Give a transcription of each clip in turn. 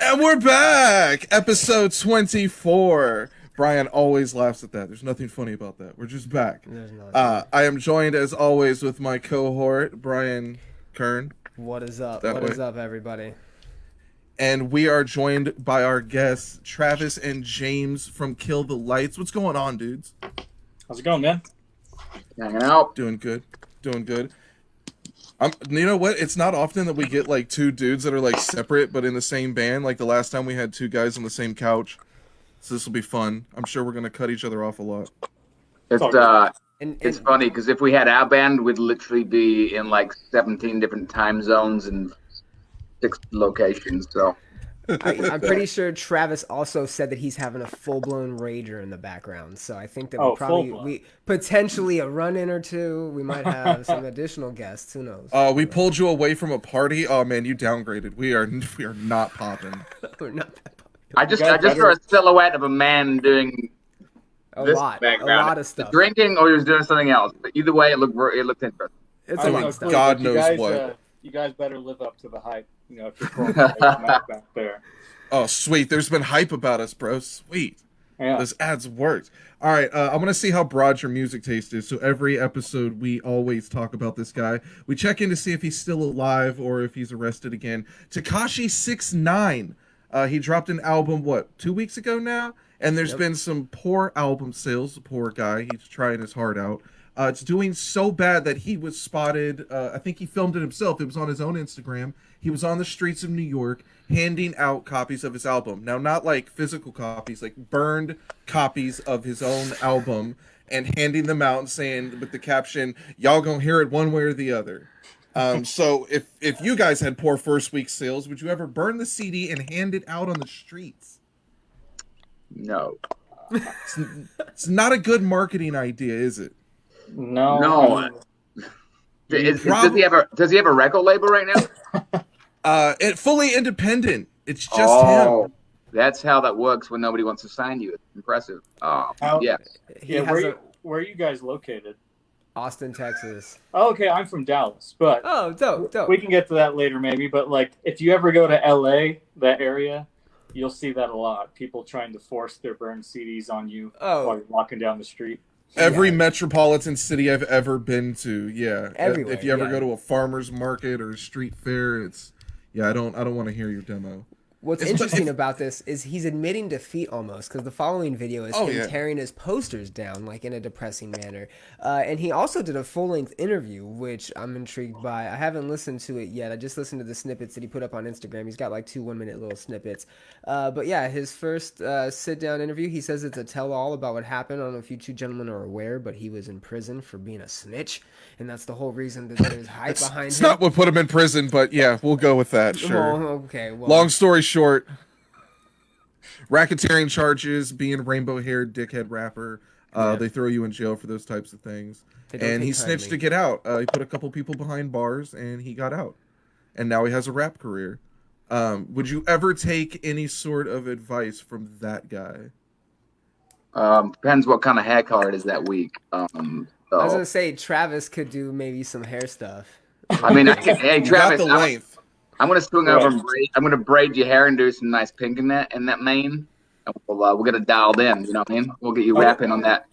And we're back! Episode 24. Brian always laughs at that. There's nothing funny about that. We're just back. I am joined, as always, with my cohort, Bryan Kern. What is up? What is up, everybody? And we are joined by our guests, Travis and James from Kill the Lights. What's going on, dudes? How's it going, man? Hanging out. Doing good. Doing good. You know what? It's not often that we get like two dudes that are like separate but in the same band. Like the last time we had two guys on the same couch. So this will be fun. I'm sure we're gonna cut each other off a lot. It's funny because if we had our band, we'd literally be in like 17 different time zones and 6 locations. So I'm pretty sure Travis also said that he's having a full-blown rager in the background. So I think that we potentially a run-in or two. We might have some additional guests. Who knows? We pulled you away from a party. Oh man, you downgraded. We are not popping. We're not. I just saw a silhouette of a man doing A this lot background. of stuff. Drinking or he was doing something else. But either way, it looked interesting. It's a lot of stuff. God knows what. You guys better live up to the hype. You know, if you're throwing back there. Oh, sweet. There's been hype about us, bro. Sweet. Yeah. Those ads worked. All right, I'm going to see how broad your music taste is. So every episode, we always talk about this guy. We check in to see if he's still alive or if he's arrested again. Tekashi 6ix9ine. He dropped an album, 2 weeks ago now? And there's been some poor album sales. The poor guy. He's trying his heart out. It's doing so bad that he was spotted. I think he filmed it himself. It was on his own Instagram. He was on the streets of New York handing out copies of his album. Now, not like physical copies, like burned copies of his own album and handing them out and saying with the caption, y'all gonna hear it one way or the other. So if you guys had poor first week sales, would you ever burn the CD and hand it out on the streets? No. It's not a good marketing idea, is it? No. Does he have a record label right now? It fully independent. It's just him. That's how that works when nobody wants to sign you. It's impressive. Yeah. Where are you guys located? Austin, Texas. Oh, okay, I'm from Dallas, but dope. We can get to that later, maybe. But like, if you ever go to LA, that area, you'll see that a lot. People trying to force their burned CDs on you while you're walking down the street. Every metropolitan city I've ever been to, Everywhere, if you ever go to a farmer's market or a street fair, I don't want to hear your demo. What's interesting about this is he's admitting defeat almost, because the following video is him tearing his posters down like in a depressing manner. And he also did a full-length interview, which I'm intrigued by. I haven't listened to it yet. I just listened to the snippets that he put up on Instagram. He's got like 2 1-minute little snippets. But yeah, his first sit-down interview, he says it's a tell-all about what happened. I don't know if you two gentlemen are aware, but he was in prison for being a snitch. And that's the whole reason that there's hype behind him. It's not what put him in prison, but yeah, we'll go with that, sure. Well, long story short, racketeering charges, being a rainbow-haired dickhead rapper. They throw you in jail for those types of things. And he snitched to get out. He put a couple people behind bars, and he got out. And now he has a rap career. Would you ever take any sort of advice from that guy? Depends what kind of hair color it is that week. I was gonna say Travis could do maybe some hair stuff. I mean, hey Travis, I'm gonna swing over and I'm gonna braid your hair and do some nice pink in that mane. And we'll get it dialed in. You know what I mean? We'll get you rapping on that.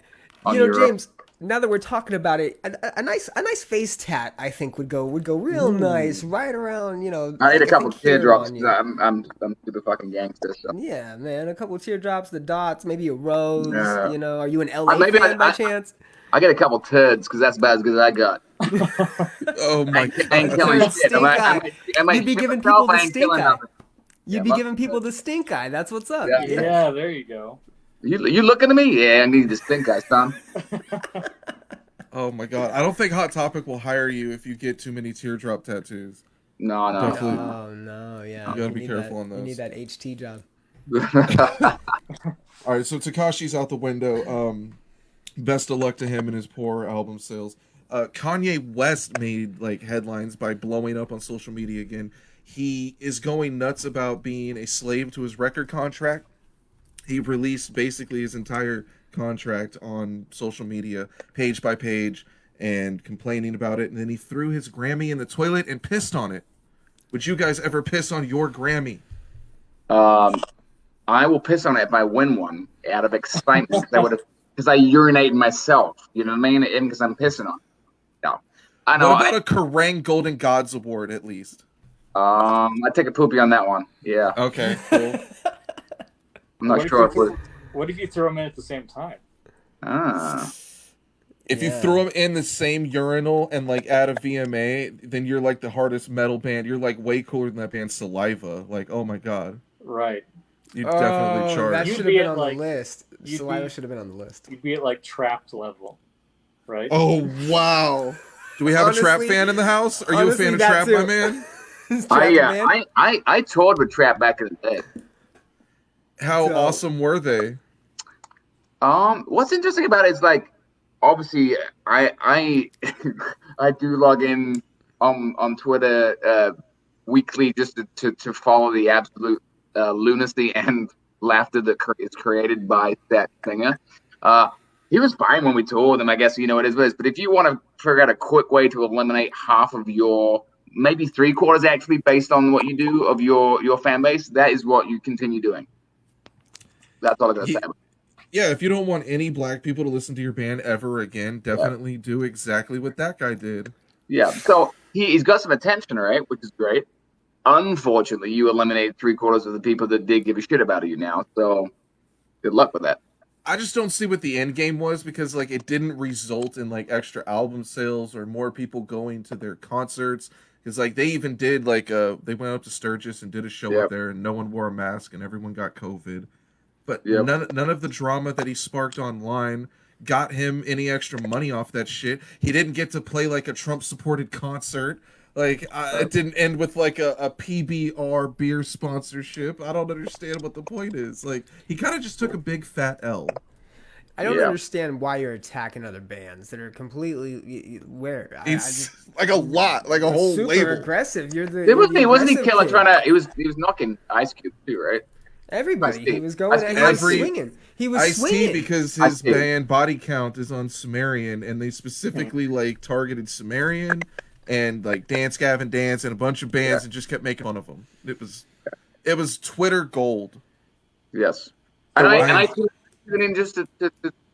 James. Now that we're talking about it, a nice face tat I think would go real nice right around. I need a couple teardrops. I'm super fucking gangster. So. Yeah, man, a couple teardrops, the dots, maybe a rose. Are you an LA fan by chance? I get a couple turds because that's about as good as I got. Oh my god! I ain't killing shit. You'd be giving people the stink eye. You'd be giving people the stink eye. That's what's up. Yeah, there you go. You looking at me? Yeah, I need the stink eye, son. Oh my god! I don't think Hot Topic will hire you if you get too many teardrop tattoos. No. Definitely. Oh no, yeah. You gotta be careful on those. You need that HT job. All right, so Tekashi's out the window. Best of luck to him and his poor album sales. Kanye West made headlines by blowing up on social media again. He is going nuts about being a slave to his record contract. He released basically his entire contract on social media, page by page, and complaining about it. And then he threw his Grammy in the toilet and pissed on it. Would you guys ever piss on your Grammy? I will piss on it if I win one out of excitement because I urinate myself. You know what I mean? And because I'm pissing on it. No, I know. What about a Kerrang Golden Gods Award at least? I take a poopy on that one. Yeah. Okay. Cool. I'm not sure. What if you throw them in at the same time? If you throw them in the same urinal and like add a VMA, then you're like the hardest metal band. You're like way cooler than that band Saliva. Like, oh my god. Right. You definitely charge. That should have been on the list. Saliva should have been on the list. You'd be at like Trapped level, right? Oh wow. Do we have a Trap fan in the house? Are you a fan of Trap, my man? I toured with Trap back in the day. How awesome were they? What's interesting about it is like, obviously, I do log in on Twitter weekly just to follow the absolute lunacy and laughter that is created by that singer. He was fine when we toured him, I guess, you know, it is what it is. But if you want to figure out a quick way to eliminate half of your, maybe 3/4 actually, based on what you do of your fan base, that is what you continue doing. That's all I'm going to say. Yeah, if you don't want any black people to listen to your band ever again, definitely do exactly what that guy did. Yeah, so he's got some attention, right, which is great. Unfortunately, you eliminated 3/4 of the people that did give a shit about you now, so good luck with that. I just don't see what the end game was because like it didn't result in like extra album sales or more people going to their concerts. Because like they even did like they went up to Sturgis and did a show up there and no one wore a mask and everyone got COVID. But none of the drama that he sparked online got him any extra money off that shit. He didn't get to play like a Trump supported concert. Like it didn't end with like a PBR beer sponsorship. I don't understand what the point is. Like he kind of just took a big fat L. I don't understand why you're attacking other bands that are completely It's like a lot, like a whole super label. Aggressive. Wasn't he killer trying to? He was knocking Ice Cube too, right? Everybody. He was going and he was swinging. He was swinging. Because his band Body Count is on Sumerian, and they specifically like targeted Sumerian and like Dance Gavin Dance and a bunch of bands and just kept making fun of them. It was Twitter gold. Yes, and I tune in just to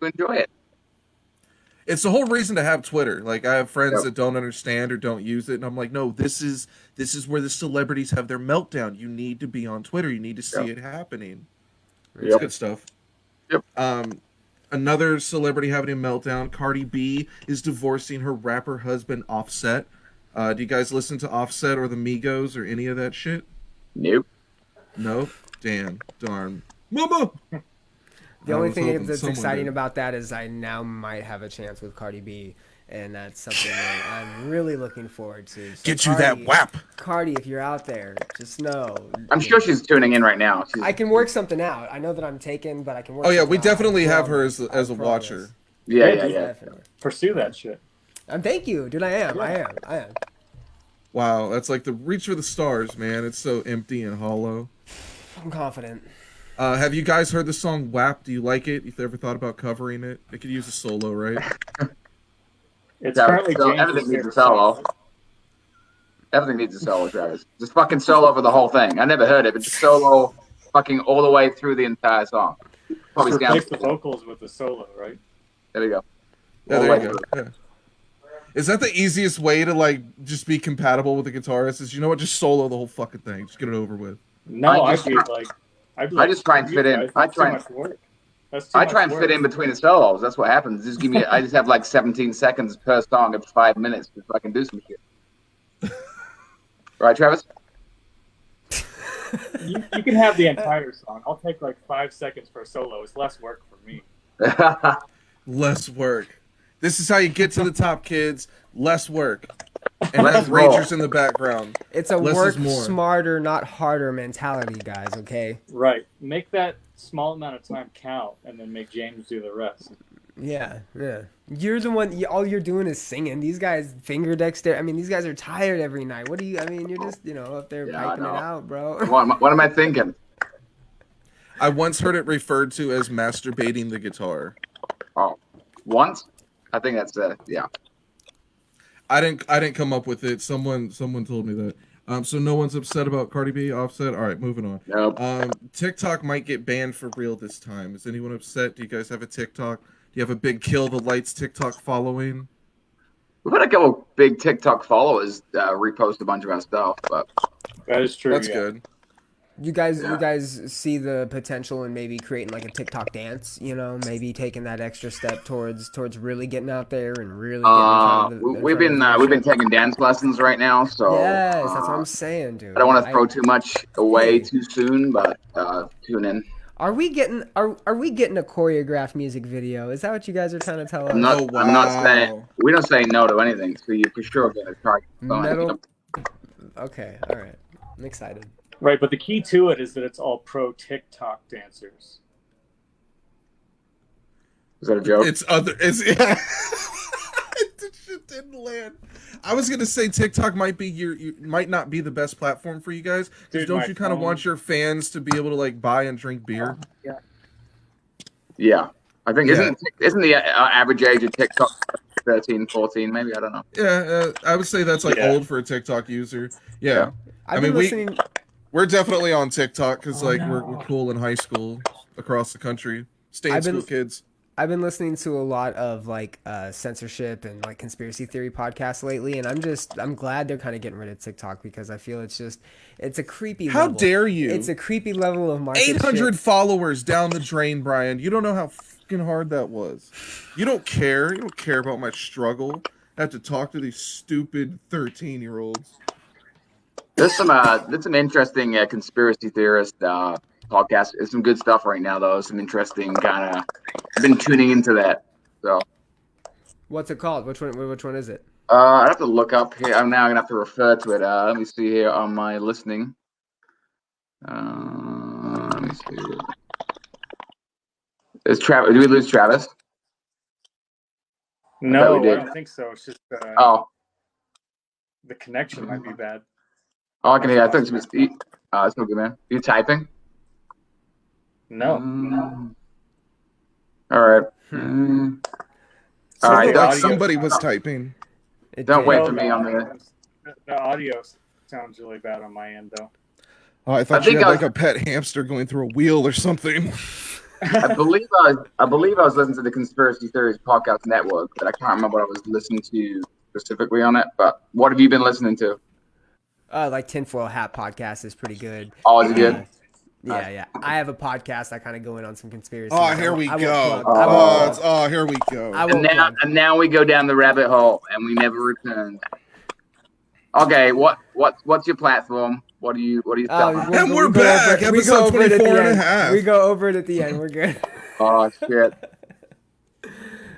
enjoy it. It's the whole reason to have Twitter. Like I have friends that don't understand or don't use it, and I'm like, no, this is where the celebrities have their meltdown. You need to be on Twitter. You need to see it happening. It's good stuff. Yep. Another celebrity having a meltdown. Cardi B is divorcing her rapper husband Offset. Do you guys listen to Offset or the Migos or any of that shit? Nope. No? Damn. Darn. Mama! The only thing that's exciting about that is I now might have a chance with Cardi B, and that's something that I'm really looking forward to. So Get you that WAP. Cardi, if you're out there, just know. I'm sure she's tuning in right now. I can work something out. I know that I'm taken, but I can work we definitely have her as a watcher. Yeah. Pursue that shit. Thank you, dude. I am. Wow, that's like the reach for the stars, man. It's so empty and hollow. I'm confident. Have you guys heard the song WAP? Do you like it? You've ever thought about covering it? It could use a solo, right? It's currently everything needs a solo. Everything needs a solo, Travis. Just fucking solo for the whole thing. I never heard it, but just solo fucking all the way through the entire song. Probably replace the vocals with the solo, right? There we go. Yeah, there you go. Yeah. Is that the easiest way to like just be compatible with the guitarist? Is you know what, just solo the whole fucking thing. Just get it over with. No, I just try and fit in. I try and fit in between the solos. That's what happens. Just give me. I just have like 17 seconds per song of 5 minutes if I can do some shit. Right, Travis? You can have the entire song. I'll take like 5 seconds per solo. It's less work for me. Less work. This is how you get to the top, kids. Less work. And have Rangers in the background. It's a work smarter, not harder mentality, guys, okay? Right. Make that small amount of time count and then make James do the rest. Yeah. You're the one, all you're doing is singing. These guys, finger dexter. I mean, these guys are tired every night. You're just, up there piping it out, bro. What am I thinking? I once heard it referred to as masturbating the guitar. Oh, once? I think that's yeah. I didn't come up with it. Someone told me that. So no one's upset about Cardi B, Offset. All right, moving on. Nope. TikTok might get banned for real this time. Is anyone upset? Do you guys have a TikTok? Do you have a big Kill the Lights TikTok following? We've had a couple big TikTok followers repost a bunch of our stuff, but that is true. That's good. You guys see the potential in maybe creating like a TikTok dance, you know, maybe taking that extra step towards really getting out there and really getting we've been taking dance lessons right now, so yes, that's what I'm saying, dude. I don't want to throw too much away too soon, but tune in. Are we getting a choreographed music video? Is that what you guys are trying to tell us? I'm not saying we don't say no to anything, so you for sure gonna try. Okay, all right. I'm excited. Right, but the key to it is that it's all pro TikTok dancers. Is that a joke? It's yeah. This shit didn't land. I was gonna say TikTok might be might not be the best platform for you guys. Because don't you kind of want your fans to be able to like buy and drink beer? Yeah. I think isn't the average age of TikTok 13, 14, maybe? I don't know. Yeah, I would say that's like old for a TikTok user. Yeah. I mean, we're definitely on TikTok because we're cool in high school across the country. Stay in school, kids. I've been listening to a lot of like censorship and like conspiracy theory podcasts lately, and I'm glad they're kind of getting rid of TikTok because I feel it's a creepy level. How dare you? It's a creepy level of market 800 shit. followers down the drain, Brian. You don't know how fucking hard that was. You don't care. You don't care about my struggle. I have to talk to these stupid 13-year-olds. There's some interesting conspiracy theorist podcasts. There's some good stuff right now, though. Some interesting kind of. I've been tuning into that. So. What's it called? Which one is it? I have to look up here. I'm now gonna have to refer to it. Let me see here on my listening. Let me see. Is Travis? Did we lose Travis? No, I don't think so. It's just the connection might be bad. Oh, I can hear. I think it's no good, man. You typing? No. All right. All right. Like somebody was typing. Don't wait for me on the audio sounds really bad on my end, though. Oh, I thought you had like a pet hamster going through a wheel or something. I believe I was listening to the Conspiracy Theories Podcast Network, but I can't remember what I was listening to specifically on it. But what have you been listening to? Like Tinfoil Hat podcast is pretty good. Oh, is it good? Yeah. I have a podcast. I kind of go in on some conspiracy. Oh, here we go. Here we go. And now we go down the rabbit hole, and we never return. Okay, what's your platform? What do you selling? And we're back. Episode 24 and a half. We go over it at the end. We're good. Oh shit.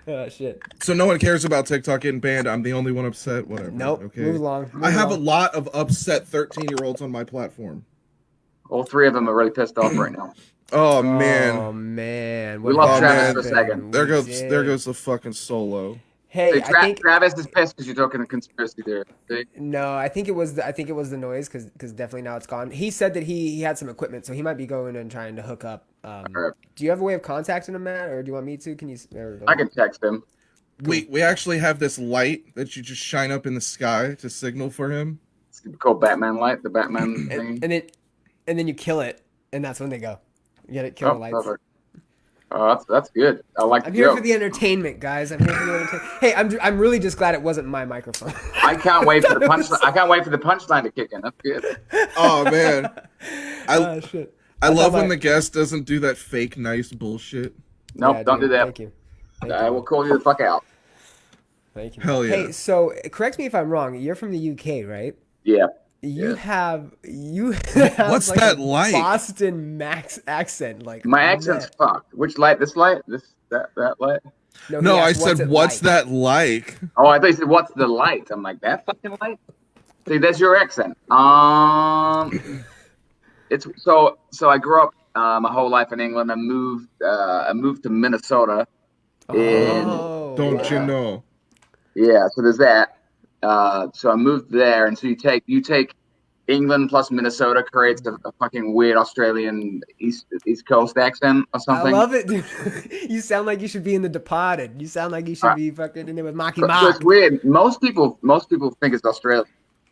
Oh shit. So no one cares about TikTok getting banned. I'm the only one upset. Whatever. Nope. Okay. Move along. I have a lot of upset 13-year-olds on my platform. All three of them are really pissed off right now. Oh man. Oh man. We lost Travis for a second. There goes the fucking solo. Hey, I think Travis is pissed because you're talking a conspiracy theory. See? No, I think it was the noise because definitely now it's gone. He said that he had some equipment, so he might be going and trying to hook up. Right. Do you have a way of contacting him, Matt, or do you want me to? Can you? I can text him. We actually have this light that you just shine up in the sky to signal for him. It's called Batman light, the Batman thing. And then you kill it, and that's when they go. You get it, kill the lights. Perfect. Oh, that's good. I'm here for the entertainment, guys. I'm here for the entertainment. Hey, I'm really just glad it wasn't my microphone. I can't wait for the punchline. I can't wait for the punchline to kick in. That's good. Oh man, shit. I love when the guest doesn't do that fake nice bullshit. Nope, don't do that. Thank you. I will call you the fuck out. Thank you. Hell yeah. Hey, so correct me if I'm wrong. You're from the UK, right? Yeah. You have what's like that a like? Boston Max accent, like my accent's fucked. Which light? This light? That light? No, I said what's that like? Oh, I thought you said what's the light? I'm like that fucking light. See, that's your accent. It's so I grew up my whole life in England. I moved to Minnesota. Don't you know? Yeah, so there's that. So I moved there, and so you take England plus Minnesota creates a fucking weird Australian East Coast accent or something. I love it, dude. You sound like you should be in The Departed. You sound like you should be fucking in there with Marky Mark. So it's weird. Most people think it's Australian.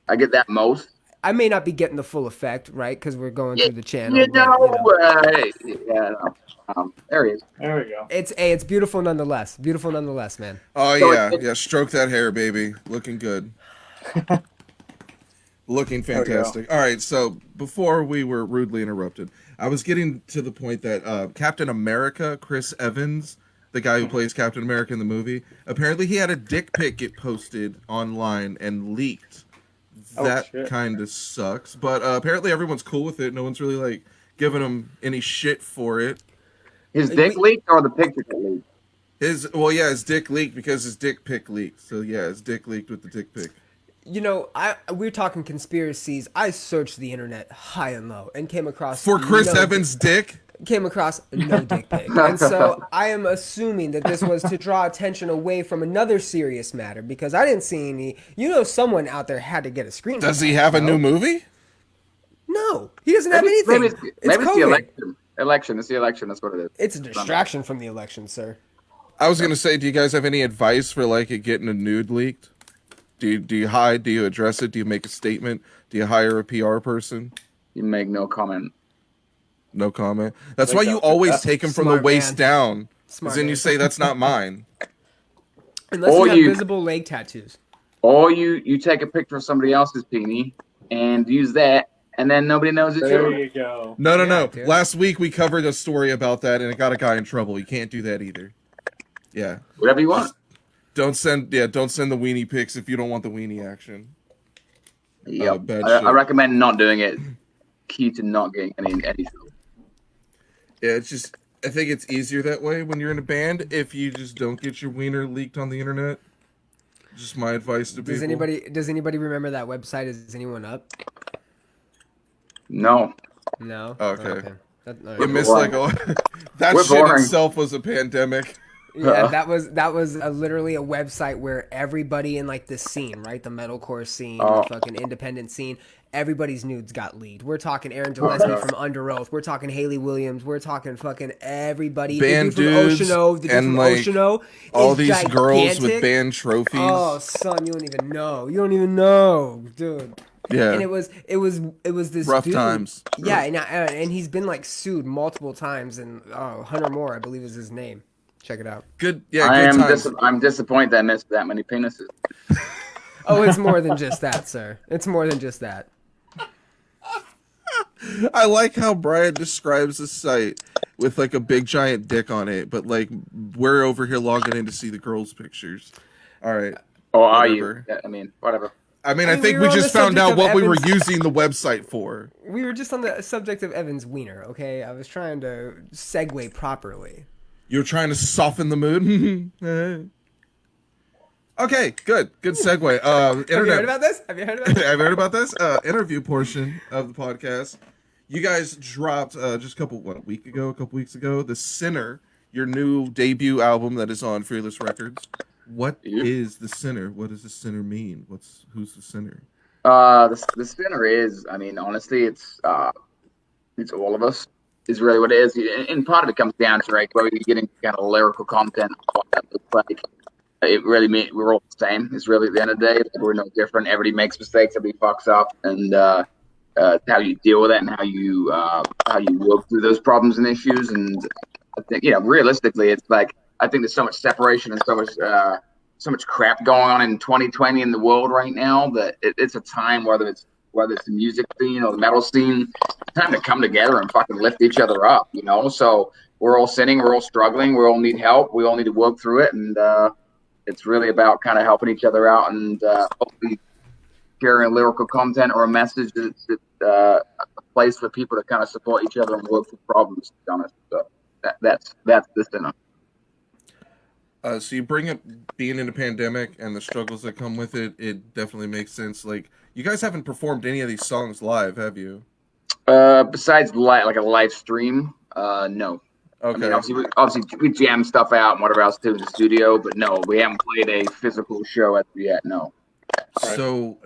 I get that most. I may not be getting the full effect, right? Because we're going through the channel. There he is. There we go. It's beautiful nonetheless. Beautiful nonetheless, man. Oh yeah. Stroke that hair, baby. Looking good. Looking fantastic. All right, so before we were rudely interrupted, I was getting to the point that Captain America, Chris Evans, the guy who plays Captain America in the movie, apparently he had a dick pic get posted online and leaked. That kind of sucks, but apparently everyone's cool with it. No one's really like giving him any shit for it. His dick leaked or the picture leaked? His dick leaked because his dick pic leaked. So yeah, his dick leaked with the dick pic. You know, we're talking conspiracies. I searched the internet high and low and came across for Chris Evans' dick. Came across no dick pic, and so I am assuming that this was to draw attention away from another serious matter because I didn't see any. You know, someone out there had to get a screen. Does he have a new movie? No, he doesn't have anything. Maybe it's the election. It's the election. That's what it is. It's a distraction from the election, sir. I was gonna say, do you guys have any advice for like getting a nude leaked? Do you hide? Do you address it? Do you make a statement? Do you hire a PR person? You make no comment. No comment. That's why you always take them from the waist down. Smart. Then you say that's not mine. Unless you have visible leg tattoos. Or you take a picture of somebody else's peenie and use that, and then nobody knows it's yours. There you go. No. Dude. Last week we covered a story about that, and it got a guy in trouble. You can't do that either. Yeah. Whatever you want. Don't send the weenie pics if you don't want the weenie action. Yeah, I recommend not doing it. Key to not getting any trouble. Yeah, I think it's easier that way when you're in a band if you just don't get your wiener leaked on the internet. Just my advice to people. Does anybody remember that website? Is anyone up? No. No. Okay. Right. You missed that shit boring. Itself was a pandemic. Yeah, that was literally a website where everybody in like the scene, right, the metalcore scene, the fucking independent scene, everybody's nudes got leaked. We're talking Aaron Gillespie from Under Oath. We're talking Haley Williams. We're talking fucking everybody. Band dudes the dude from Oceano, all these gigantic girls with band trophies. Oh, son, you don't even know, dude. Yeah, and it was this rough dude. Times. Yeah, and he's been like sued multiple times, and Hunter Moore, I believe, is his name. Check it out. Good. Yeah, I'm disappointed that I missed that many penises. Oh, it's more than just that, sir. It's more than just that. I like how Brian describes the site with like a big giant dick on it, but like we're over here logging in to see the girls' pictures. All right. Oh, are you? I mean, whatever. I think we just found out what we were using the website for. We were just on the subject of Evan's wiener, okay? I was trying to segue properly. You're trying to soften the mood? Okay, good segue. Have you heard about this? Have you heard about this? Interview portion of the podcast. You guys dropped just a couple weeks ago, The Sinner, your new debut album that is on Fearless Records. What is The Sinner? What does The Sinner mean? Who's The Sinner? The Sinner is, honestly, it's all of us. Is really what it is, and part of it comes down to where you're getting kind of lyrical content. What that looks like. It really means we're all the same. It's really at the end of the day, we're no different. Everybody makes mistakes, everybody fucks up, and how you deal with it and how you work through those problems and issues. And I think, realistically, it's like I think there's so much separation and so much crap going on in 2020 in the world right now that it's a time, whether it's the music scene or the metal scene, it's time to come together and fucking lift each other up, So we're all sinning, we're all struggling, we all need help, we all need to work through it, and it's really about kind of helping each other out and hopefully sharing lyrical content or a message that's a place for people to kind of support each other and work through problems, to be honest. So that's The Sinner. So you bring up being in a pandemic and the struggles that come with it. It definitely makes sense. Like, you guys haven't performed any of these songs live, have you? Besides like a live stream, no. Okay. Obviously we jam stuff out and whatever else too in the studio, but no, we haven't played a physical show as of yet. No. So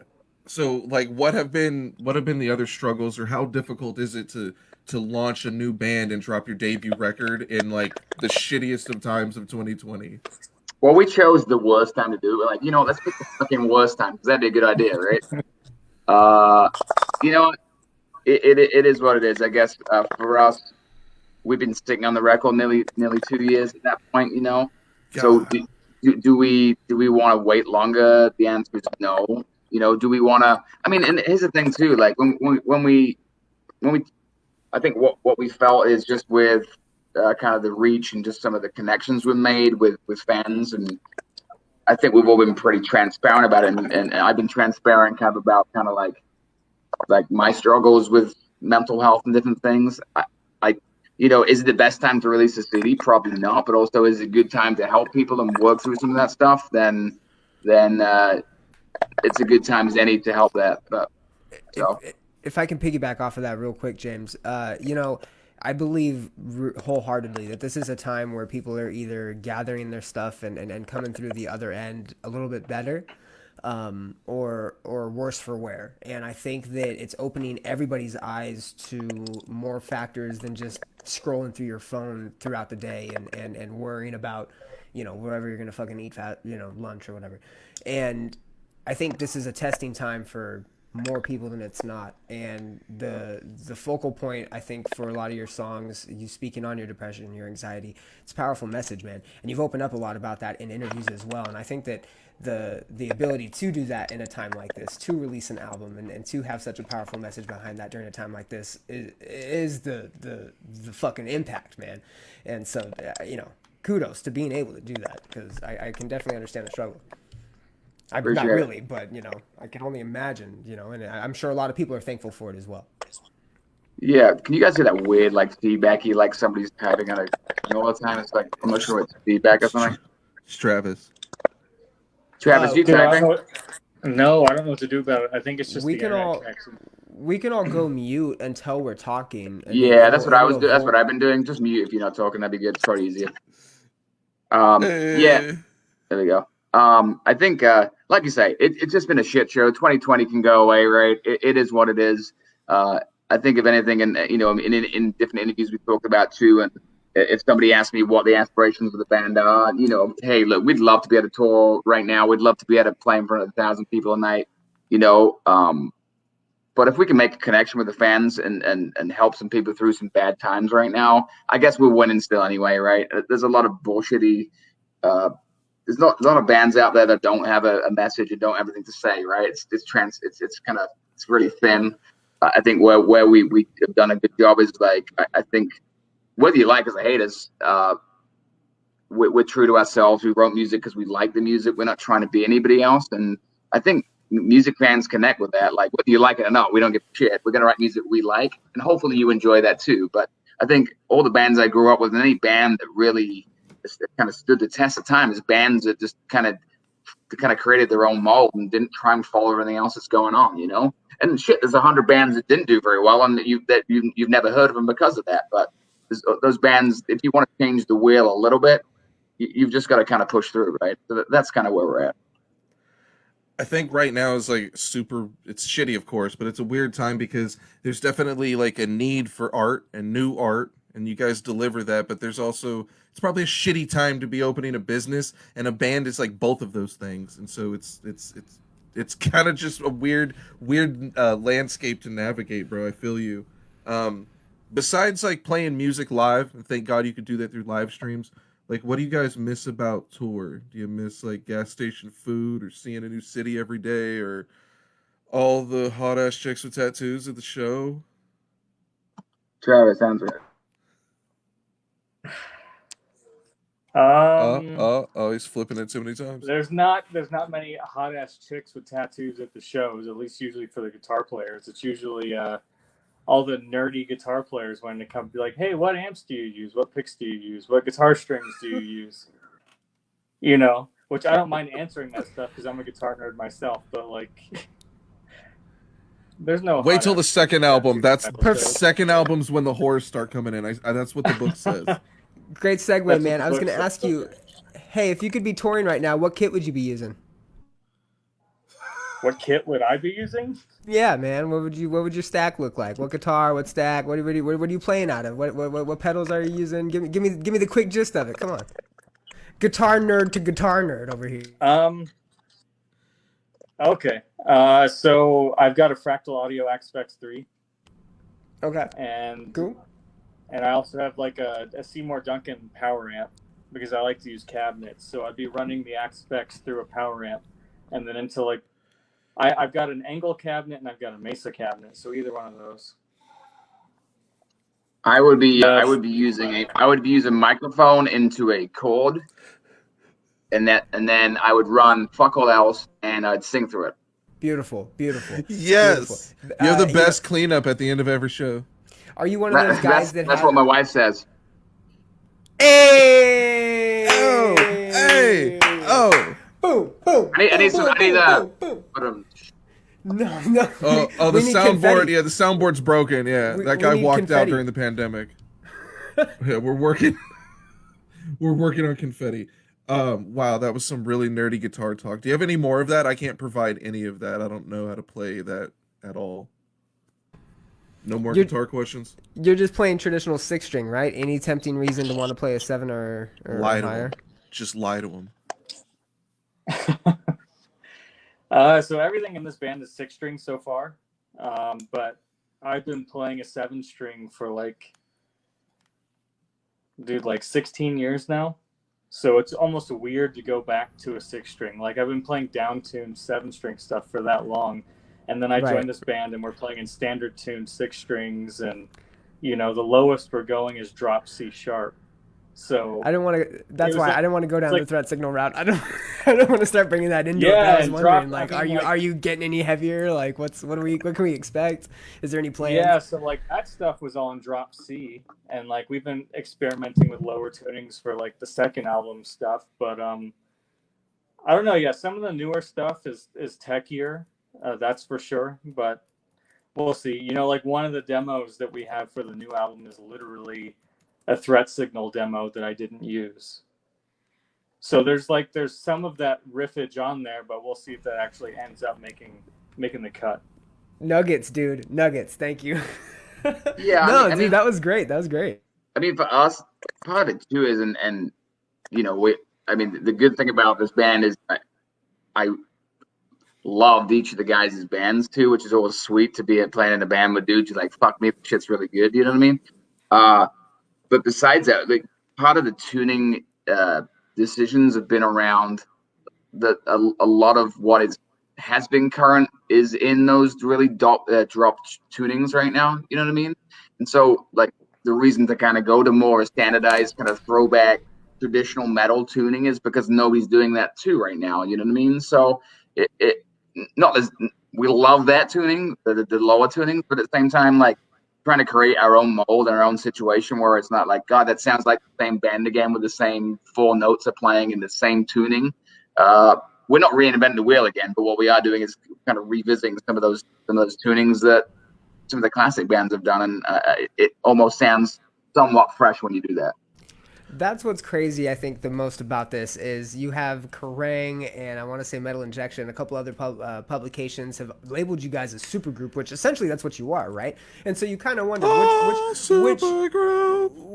like, what have been the other struggles, or how difficult is it to launch a new band and drop your debut record in like the shittiest of times of 2020? Well, we chose the worst time to do it. We're like, let's pick the fucking worst time because that'd be a good idea, right? You know, it is what it is. I guess for us, we've been sitting on the record nearly 2 years at that point. You know, God. so do we want to wait longer? The answer is no. You know, do we want to? I mean, and here's the thing too. Like when we I think what we felt is just with kind of the reach and just some of the connections we made with fans, and I think we've all been pretty transparent about it, and I've been transparent kind of about kind of like my struggles with mental health and different things. I you know, is it the best time to release a CD? Probably not, but also is it a good time to help people and work through some of that stuff? Then it's a good time as any to help that. But so. If I can piggyback off of that real quick, James, you know, I believe wholeheartedly that this is a time where people are either gathering their stuff and coming through the other end a little bit better, or worse for wear. And I think that it's opening everybody's eyes to more factors than just scrolling through your phone throughout the day and worrying about, you know, wherever you're going to fucking eat lunch or whatever. And I think this is a testing time for more people than it's not, and the focal point, I think, for a lot of your songs, you speaking on your depression, your anxiety, it's a powerful message, man, and you've opened up a lot about that in interviews as well. And I think that the ability to do that in a time like this, to release an album and to have such a powerful message behind that during a time like this is the fucking impact, man. And so you know, kudos to being able to do that, because I can definitely understand the struggle. I'm not really, but you know, I can only imagine, you know, and I'm sure a lot of people are thankful for it as well. Yeah, can you guys hear that weird like feedbacky, like somebody's typing on all the time? It's like, I'm not sure what feedback or something. It's Travis. Travis, you typing? No, I don't know what to do about it. I think it's just we can all go mute until we're talking. Yeah, that's what I was doing. That's what I've been doing. Just mute if you're not talking. That'd be good. It's probably easier. Yeah, there we go. I think, like you say, it's just been a shit show. 2020 can go away, right? It is what it is. I think if anything, and you know, in different interviews we talked about too, and if somebody asked me what the aspirations of the band are, you know, hey, look, we'd love to be able to tour right now. We'd love to be able to play in front of 1,000 people a night, you know. But if we can make a connection with the fans and help some people through some bad times right now, I guess we're winning still anyway, right? There's a lot of bullshitty. There's not a lot of bands out there that don't have a message and don't have anything to say, right? It's really thin. I think where we have done a good job is like, I think whether you like us or hate us, we're true to ourselves. We wrote music because we like the music. We're not trying to be anybody else. And I think music fans connect with that. Like, whether you like it or not, we don't give a shit. We're going to write music we like. And hopefully you enjoy that too. But I think all the bands I grew up with, and any band that really kind of stood the test of time, is bands that just kind of created their own mold and didn't try and follow everything else that's going on, you know. And shit, there's 100 bands that didn't do very well, and you've never heard of them because of that. But those bands, if you want to change the wheel a little bit, you've just got to kind of push through, right? So that's kind of where we're at. I think right now is like super, it's shitty, of course, but it's a weird time because there's definitely like a need for art and new art, and you guys deliver that, but there's also, it's probably a shitty time to be opening a business, and a band is like both of those things. And so it's kind of just a weird landscape to navigate, bro. I feel you. Besides like playing music live, and thank God you could do that through live streams, like, what do you guys miss about tour? Do you miss like gas station food, or seeing a new city every day, or all the hot ass chicks with tattoos at the show? Travis, answer it. He's flipping it too many times. There's not many hot ass chicks with tattoos at the shows, at least usually for the guitar players. It's usually all the nerdy guitar players when they come be like, hey, what amps do you use? What picks do you use? What guitar strings do you use? You know, which I don't mind answering that stuff because I'm a guitar nerd myself, but like, there's no. Wait till the second album. That's second album's when the horrors start coming in. That's what the book says. Great segue, man. I was going to ask you, hey, if you could be touring right now, what kit would you be using? What kit would I be using? Yeah, man. What would your stack look like? What guitar? What stack? What are you playing out of? What pedals are you using? Give me the quick gist of it. Come on. Guitar nerd to guitar nerd over here. Okay. So I've got a Fractal Audio Aspect 3. Okay. And cool. And I also have like a Seymour Duncan power amp because I like to use cabinets. So I'd be running the Aspects through a power amp, and then into like I've got an Angle cabinet and I've got a Mesa cabinet. So either one of those. I would be using a microphone into a cord, and then I would run fuck all else, and I'd sing through it. Beautiful. Yes, beautiful. You have the best cleanup at the end of every show. Are you one of those guys that's what my wife says. Hey! Oh! Hey! Oh! Boom! Boom! I need that. No. Oh, the soundboard. Yeah, the soundboard's broken. Yeah, that guy walked confetti out during the pandemic. Yeah, we're working. We're working on confetti. Wow, that was some really nerdy guitar talk. Do you have any more of that? I can't provide any of that. I don't know how to play that at all. No more guitar questions? You're just playing traditional 6-string, right? Any tempting reason to want to play a 7 or lie to higher? Him. Just lie to him. So everything in this band is 6-string so far, but I've been playing a 7-string for like 16 years now. So it's almost weird to go back to a 6-string. Like I've been playing down-tuned 7-string stuff for that long. And then I joined this band and we're playing in standard tuned 6 strings, and the lowest we're going is drop C sharp. So I don't want to. That's why I don't want to go down the threat signal route. I don't want to start bringing that into it. I was wondering, are you getting any heavier? Like, what can we expect? Is there any plan? Yeah, so like that stuff was all in drop C, and like we've been experimenting with lower tunings for like the second album stuff, but I don't know. Yeah, some of the newer stuff is techier. That's for sure, but we'll see. Like one of the demos that we have for the new album is literally a threat signal demo that I didn't use. So there's some of that riffage on there, but we'll see if that actually ends up making the cut. Nuggets, dude. Nuggets. Thank you. Yeah. Dude, that was great. I mean, for us, part of it too is, and the good thing about this band is I loved each of the guys' bands too, which is always sweet to be playing in a band with dudes who like, fuck me, the shit's really good. You know what I mean? But besides that, like part of the tuning decisions have been around a lot of what has been current is in those really dropped tunings right now. You know what I mean? And so like the reason to kind of go to more standardized kind of throwback traditional metal tuning is because nobody's doing that too right now. You know what I mean? So we love that tuning, the lower tunings, but at the same time, like trying to create our own mold and our own situation where it's not like, God, that sounds like the same band again with the same 4 notes are playing in the same tuning. We're not reinventing the wheel again, but what we are doing is kind of revisiting some of those tunings that some of the classic bands have done, and it almost sounds somewhat fresh when you do that. That's what's crazy, I think, the most about this is you have Kerrang and I want to say Metal Injection, a couple other publications have labeled you guys a supergroup, which essentially that's what you are, right? And so you kind of wonder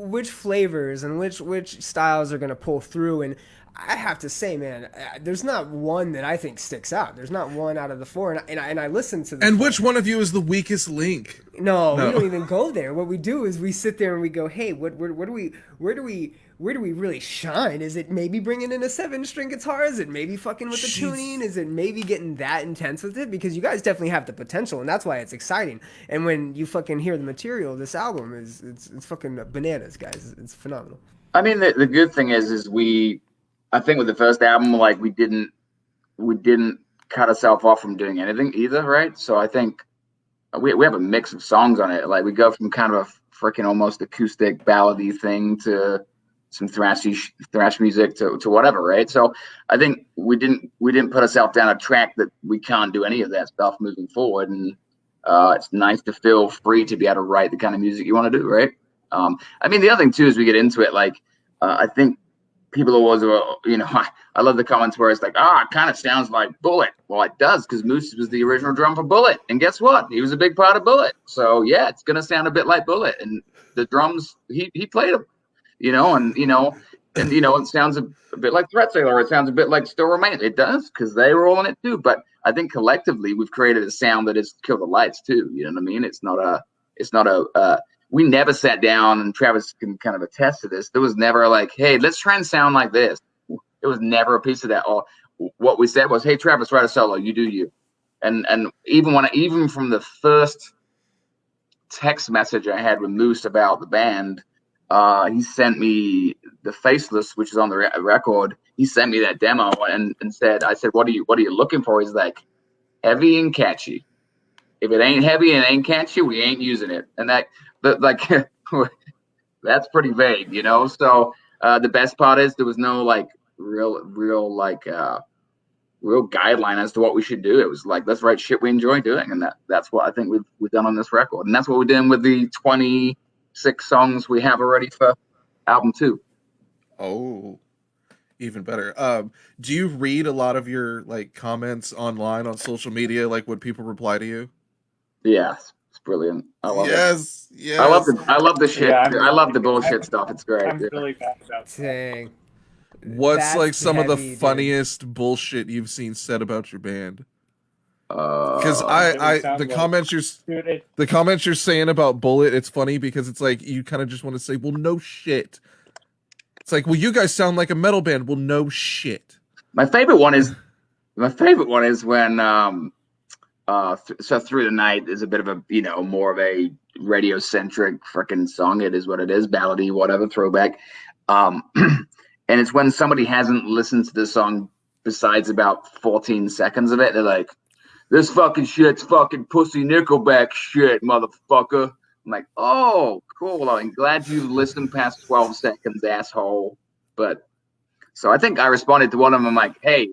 which flavors and which styles are going to pull through. And I have to say, man, there's not one that I think sticks out. There's not one out of the 4, and I listen to. And which one of you is the weakest link? No, we don't even go there. What we do is we sit there and we go, hey, where do we really shine? Is it maybe bringing in a 7-string guitar? Is it maybe fucking with the tuning? Is it maybe getting that intense with it? Because you guys definitely have the potential, and that's why it's exciting. And when you fucking hear the material, this album it's fucking bananas, guys. It's phenomenal. I mean, the good thing is I think with the first album, like we didn't cut ourselves off from doing anything either, right? So I think we have a mix of songs on it. Like we go from kind of a freaking almost acoustic ballady thing to some thrash music to whatever, right? So I think we didn't put ourselves down a track that we can't do any of that stuff moving forward, and it's nice to feel free to be able to write the kind of music you want to do, right? I mean, the other thing too is we get into it, like I think people always, I love the comments where it's like, it kind of sounds like Bullet. Well, it does, because Moose was the original drummer for Bullet, and guess what? He was a big part of Bullet. So yeah, it's gonna sound a bit like Bullet, and the drums he played them, And it sounds a bit like Threat Sailor. It sounds a bit like Still Remain. It does, because they were all in it too. But I think collectively we've created a sound that is Kill the Lights too. You know what I mean? It's not a. We never sat down, and Travis can kind of attest to this. There was never like, hey, let's try and sound like this. It was never a piece of that. Or what we said was, hey, Travis, write a solo. You do you. And even from the first text message I had with Moose about the band, he sent me the Faceless, which is on the record. He sent me that demo and said, I said, what are you looking for? He's like, heavy and catchy. If it ain't heavy and ain't catchy, we ain't using it. And like that's pretty vague, So the best part is there was no like real guideline as to what we should do. It was like, let's write shit we enjoy doing, and that's what I think we've done on this record, and that's what we're doing with the 26 songs we have already for album 2. Oh, even better. Do you read a lot of your like comments online on social media, like when people reply to you? Yeah, it's brilliant. I love it. Yes. I love the shit. Yeah, I love the bullshit stuff. It's great. I'm really bad about that. Dang. What's That's like some of the heavy, funniest bullshit you've seen said about your band? Because the comments you're saying about Bullet, it's funny because it's like you kind of just want to say, well, no shit. It's like, well, you guys sound like a metal band. Well, no shit. My favorite one is when so Through the Night is a bit of a more of a radio centric freaking song. It is what it is, ballady, whatever, throwback. And it's when somebody hasn't listened to the song besides about 14 seconds of it. They're like, this fucking shit's fucking pussy Nickelback shit, motherfucker. I'm like, oh, cool. I'm glad you listened past 12 seconds, asshole. But so I think I responded to one of them. I'm like, hey,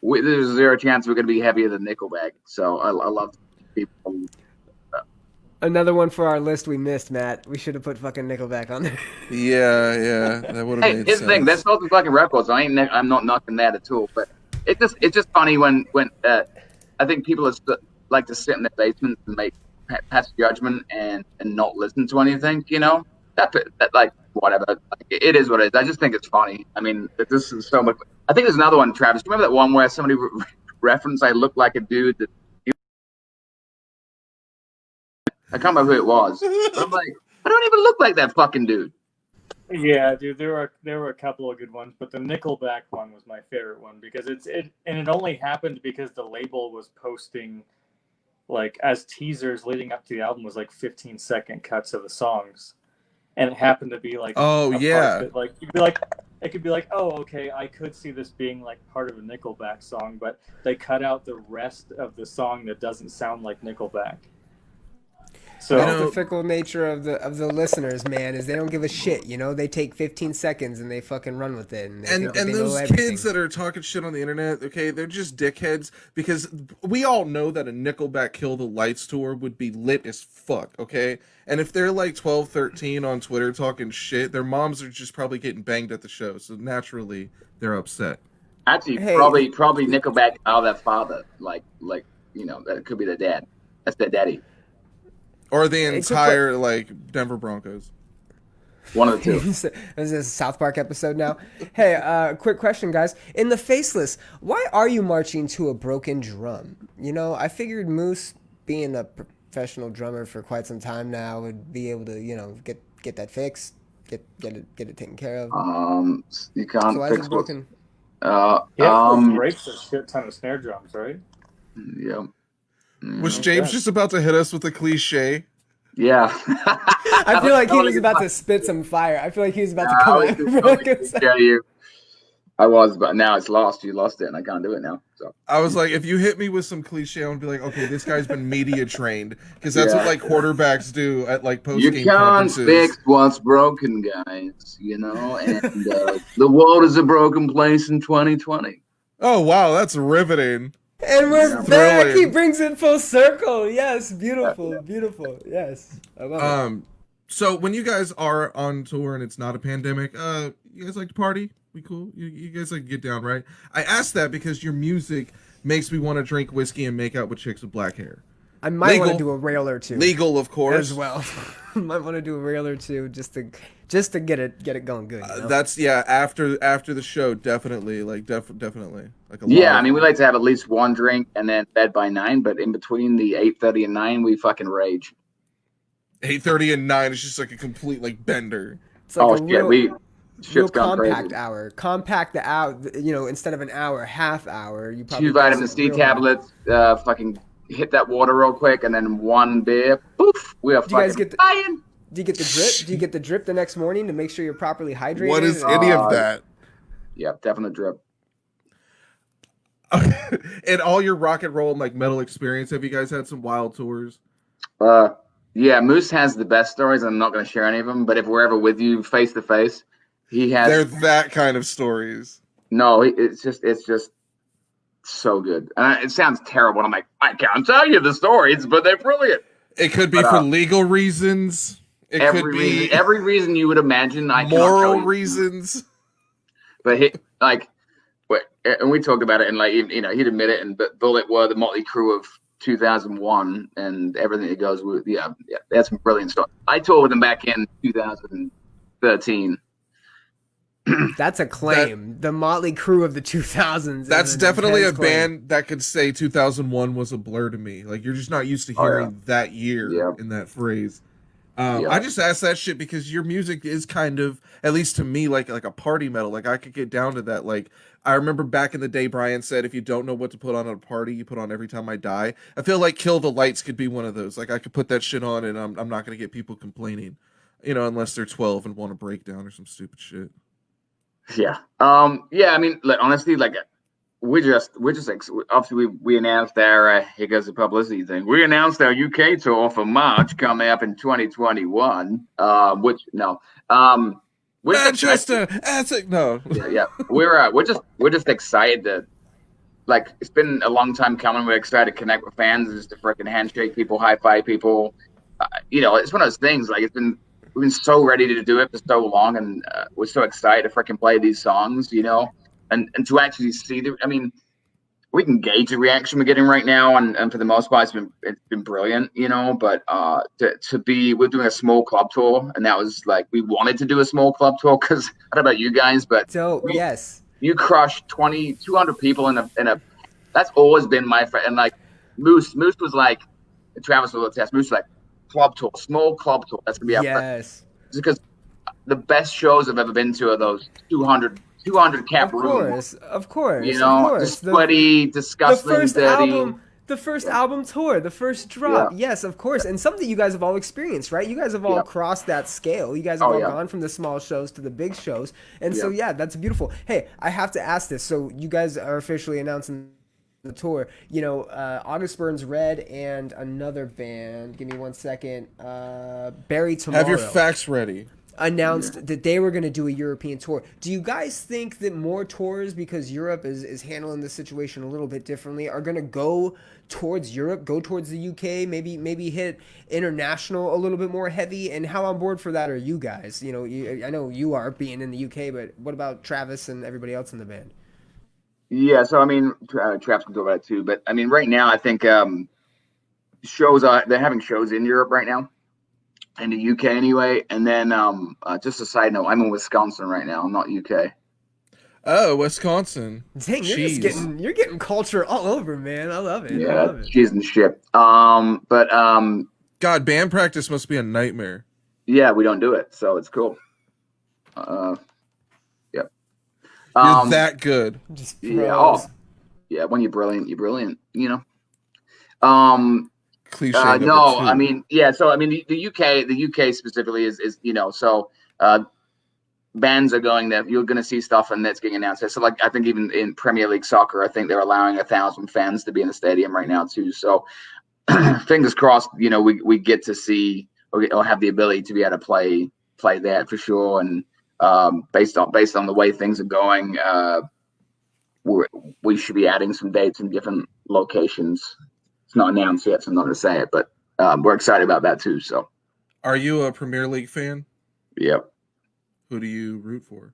there's zero chance we're going to be heavier than Nickelback. So I love people. Another one for our list we missed, Matt. We should have put fucking Nickelback on there. Yeah, that would have made here's sense. The thing, that's not the fucking records. I'm not knocking that at all. But it's just funny when I think people like to sit in their basements and pass judgment and not listen to anything. That like whatever. Like, it is what it is. I just think it's funny. I mean, this is so much. I think there's another one, Travis. Do you remember that one where somebody referenced I look like a dude that? I can't remember who it was. But I'm like, I don't even look like that fucking dude. Yeah, dude, there were a couple of good ones, but the Nickelback one was my favorite one because it only happened because the label was posting like as teasers leading up to the album was like 15-second cuts of the songs, and it happened to be like like it could be like, oh, okay, I could see this being like part of a Nickelback song, but they cut out the rest of the song that doesn't sound like Nickelback. So the fickle nature of the listeners, man, is they don't give a shit. They take 15 seconds and they fucking run with it. And those kids that are talking shit on the internet, okay, they're just dickheads because we all know that a Nickelback Kill the Lights tour would be lit as fuck, okay? And if they're like 12, 13 on Twitter talking shit, their moms are just probably getting banged at the show, so naturally they're upset. Actually, probably Nickelback are their father, like that could be their dad. That's their daddy. Or the entire, Denver Broncos. One of the two. This is a South Park episode now. Hey, quick question, guys. In the Faceless, why are you marching to a broken drum? I figured Moose, being a professional drummer for quite some time now, would be able to, get that fixed, get it taken care of. You can't fix broken. Breaks a shit ton of snare drums, right? Yep. Was James just about to hit us with a cliche? Yeah. I feel like he was about to spit some fire. I feel like he was about to come out. I was, but now it's lost. You lost it, and I can't do it now. So I was like, if you hit me with some cliche, I would be like, okay, this guy's been media trained, because that's what quarterbacks do at post game conferences. You can't fix what's broken, guys. And the world is a broken place in 2020. Oh wow, that's riveting. And we're back. He brings it full circle. Yes, beautiful. Yes, I love it. So when you guys are on tour and it's not a pandemic, you guys like to party? We cool? You guys like to get down, right? I asked that because your music makes me want to drink whiskey and make out with chicks with black hair. I might want to do a rail or two. Legal, of course. As well. Might want to do a rail or two just to get it going good. You know? That's after the show, definitely, like definitely, like I mean, we like to have at least one drink and then bed by 9, but in between the 8:30 and 9, we fucking rage. 8:30 and 9 is just like a complete like bender. It's like real compact crazy. hour. Compact the hour, instead of an hour, half hour. You probably 2 vitamin C tablets. Fucking hit that water real quick, and then 1 beer. Poof, we are fucking dying. Do you get the drip? Do you get the drip the next morning to make sure you're properly hydrated? What is any of that? Yeah, definitely drip. In all your rock and roll and like metal experience, have you guys had some wild tours? Yeah, Moose has the best stories. I'm not going to share any of them, but if we're ever with you face to face, he has. They're that kind of stories. No, it's just so good. And it sounds terrible. And I'm like, I can't tell you the stories, but they're brilliant. It could be for legal reasons. It could be every reason you would imagine. Moral reasons. But and we talk about it, and like he'd admit it. And but Bullet were the Motley Crue of 2001, and everything that goes with that's some brilliant stuff. I toured with them back in 2013. That's a claim. The Motley Crue of the 2000s. That's definitely a band that could say 2001 was a blur to me. Like you're just not used to hearing that year in that phrase. I just asked that shit because your music is kind of, at least to me, like a party metal. Like I could get down to that. Like I remember back in the day, Brian said, if you don't know what to put on at a party, you put on Every Time I Die. I feel like Kill the Lights could be one of those. Like I could put that shit on and I'm not going to get people complaining, unless they're 12 and want a breakdown or some stupid shit. Yeah. I mean, honestly, we just obviously we announced our here goes the publicity thing. We announced our UK tour for March coming up in 2021. Manchester, no. Yeah. We're just excited to, it's been a long time coming. We're excited to connect with fans, just to freaking handshake people, high five people. It's one of those things. We've been so ready to do it for so long, and we're so excited to freaking play these songs, and to actually see we can gauge the reaction we're getting right now, and for the most part, it's been brilliant, But we're doing a small club tour, and that was we wanted to do a small club tour because I don't know about you guys, but you crushed 200 people in a. That's always been my friend, and Moose was Travis was a test. Moose was club tour, small club tour. That's gonna be just because the best shows I've ever been to are those 200 cap rooms. Of course. The sweaty, disgusting, dirty. The first album tour, the first drop. Yeah. Yes, of course. And something you guys have all experienced, right? You guys have all crossed that scale. You guys have all gone from the small shows to the big shows. And so, that's beautiful. Hey, I have to ask this. So you guys are officially announcing the tour, August Burns Red and another band, give me 1 second, Barry Tomorrow. Have your facts ready. Announced that they were going to do a European tour. Do you guys think that more tours, because Europe is handling the situation a little bit differently, are going to go towards Europe, go towards the UK, maybe hit international a little bit more heavy? And how on board for that are you guys? I know you are being in the UK, but what about Travis and everybody else in the band? Yeah, so I mean, Traps can talk about it too, but I mean, right now I think they're having shows in Europe right now, in the UK anyway. And then just a side note, I'm in Wisconsin right now. I'm not UK. Oh, Wisconsin. Dang, you're getting culture all over, man. I love it. Yeah, I love it. Cheese and shit. God, band practice must be a nightmare. Yeah, we don't do it, so it's cool. You're that good. Yeah. When you're brilliant, Cliche. I mean, So I mean, the UK specifically is so bands are going there. You're going to see stuff, and that's getting announced. So I think even in Premier League soccer, I think they're allowing 1,000 fans to be in the stadium right now too. So fingers crossed. We get to see or have the ability to be able to play that for sure. And based on the way things are going, we should be adding some dates in different locations. It's not announced yet, so I'm not going to say it, but we're excited about that too. So, are you a Premier League fan? Yep. Who do you root for?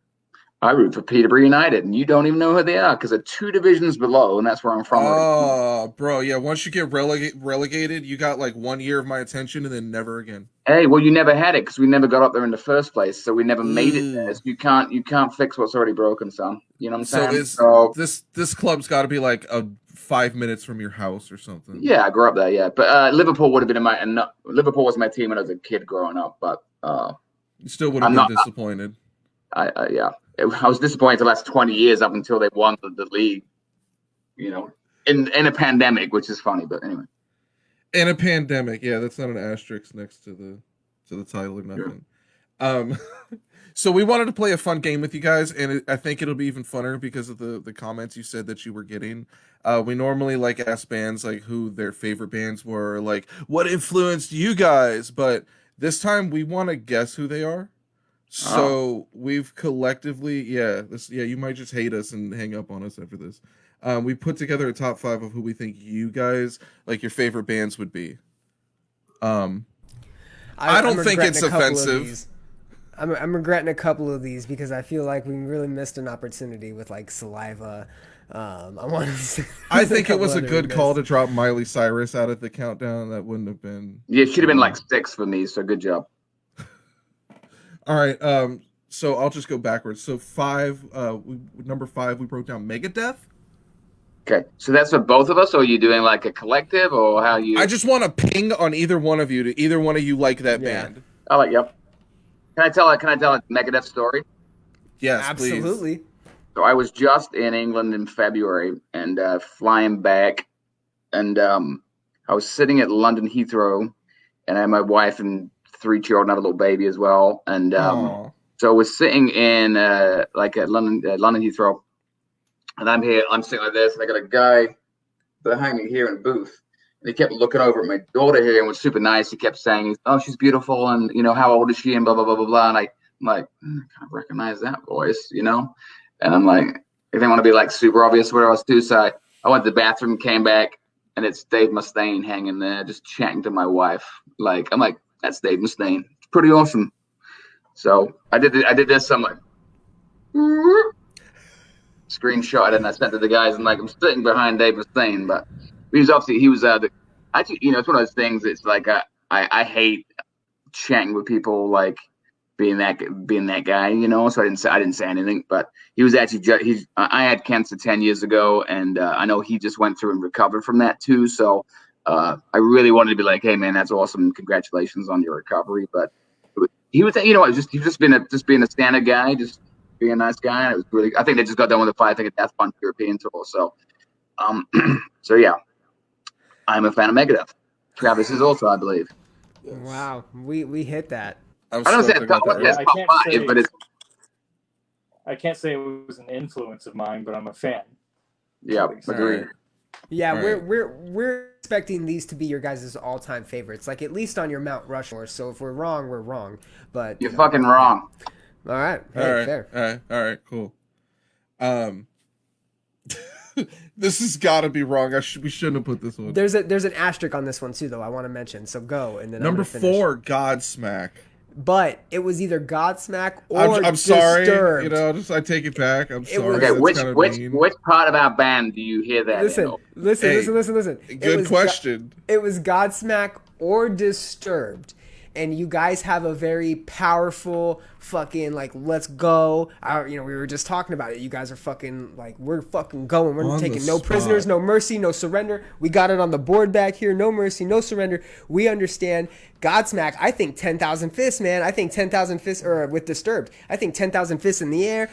I root for Peterborough United, and you don't even know who they are because they're 2 divisions below, and that's where I'm from. Oh, bro, yeah. Once you get relegated, you got like 1 year of my attention, and then never again. Hey, well, you never had it because we never got up there in the first place, so we never made it there. So you can't fix what's already broken, son. You know what I'm saying? This club's got to be like 5 minutes from your house or something. Yeah, I grew up there. Yeah, but Liverpool would have been Liverpool was my team when I was a kid growing up, but you still would have been disappointed. I was disappointed the last 20 years up until they won the league, you know, in a pandemic, which is funny, but anyway. In a pandemic, yeah, that's not an asterisk next to the title or nothing. Sure. So we wanted to play a fun game with you guys, and I think it'll be even funner because of the comments you said that you were getting. We normally like ask bands like who their favorite bands were, like what influenced you guys, but this time we want to guess who they are. So we've collectively, you might just hate us and hang up on us after this. We put together a top 5 of who we think you guys, like your favorite bands would be. I don't think it's offensive. I'm regretting a couple of these because I feel like we really missed an opportunity with like Saliva. I think it was a good call to drop Miley Cyrus out of the countdown. That wouldn't have been. Yeah, it should have been like 6 for me. So good job. All right, so I'll just go backwards. So number 5, we broke down Megadeth. Okay, so that's for both of us, or are you doing like a collective, or how you? I just want to ping on either one of you to either one of you like that band. I like, yep. Can I tell a Megadeth story? Yes, absolutely. Please. So I was just in England in February and flying back, and I was sitting at London Heathrow, and I had my wife and 3 children, have a little baby as well, and so we're sitting in like at London Heathrow, and I'm sitting like this, and I got a guy behind me here in the booth, and he kept looking over at my daughter here and was super nice. He kept saying, "Oh, she's beautiful," and you know, how old is she, and blah blah blah blah blah. And I'm like, I kind of recognize that voice, you know, and I'm like, I didn't want to be like super obvious where I was too, so I went to the bathroom, came back, and it's Dave Mustaine hanging there, just chatting to my wife. I'm like. That's Dave Mustaine. It's pretty awesome. So I did this. I'm like, screenshot it, and I sent it to the guys. And like, I'm sitting behind Dave Mustaine, but he was actually, you know, it's one of those things. It's like I hate chatting with people like being that guy, you know. So I didn't say anything. But he was actually I had cancer 10 years ago, and I know he just went through and recovered from that too. So. I really wanted to be like, hey man, that's awesome. Congratulations on your recovery. But he was, you know, he was just being a standard guy, just being a nice guy. And it was really, I think they just got done with the fight. I think Death Punch European tour. So, so yeah, I'm a fan of Megadeth. Travis is also, I believe. Wow, we hit that. I don't say top 5, but it's. I can't say it was an influence of mine, but I'm a fan. Yeah, agreed. Yeah, we're expecting these to be your guys' all-time favorites, like at least on your Mount Rushmore. So if we're wrong, we're wrong. But you're fucking wrong. All right. Hey, fair. All right, cool. This has got to be wrong. We shouldn't have put this one. There's an asterisk on this one too, though. I want to mention. So go and then number 4, Godsmack. But it was either Godsmack or I'm sorry, Disturbed. you know, I take it back. I'm sorry. Okay, which part of our band do you hear that? Listen. Good question. It was Godsmack or Disturbed. And you guys have a very powerful fucking like let's go. We were just talking about it. You guys are fucking like we're fucking going. We're taking no prisoners, no mercy, no surrender. We got it on the board back here. No mercy, no surrender. We understand. Godsmack, I think 10,000 fists, man. I think 10,000 fists, or with Disturbed, I think 10,000 fists in the air.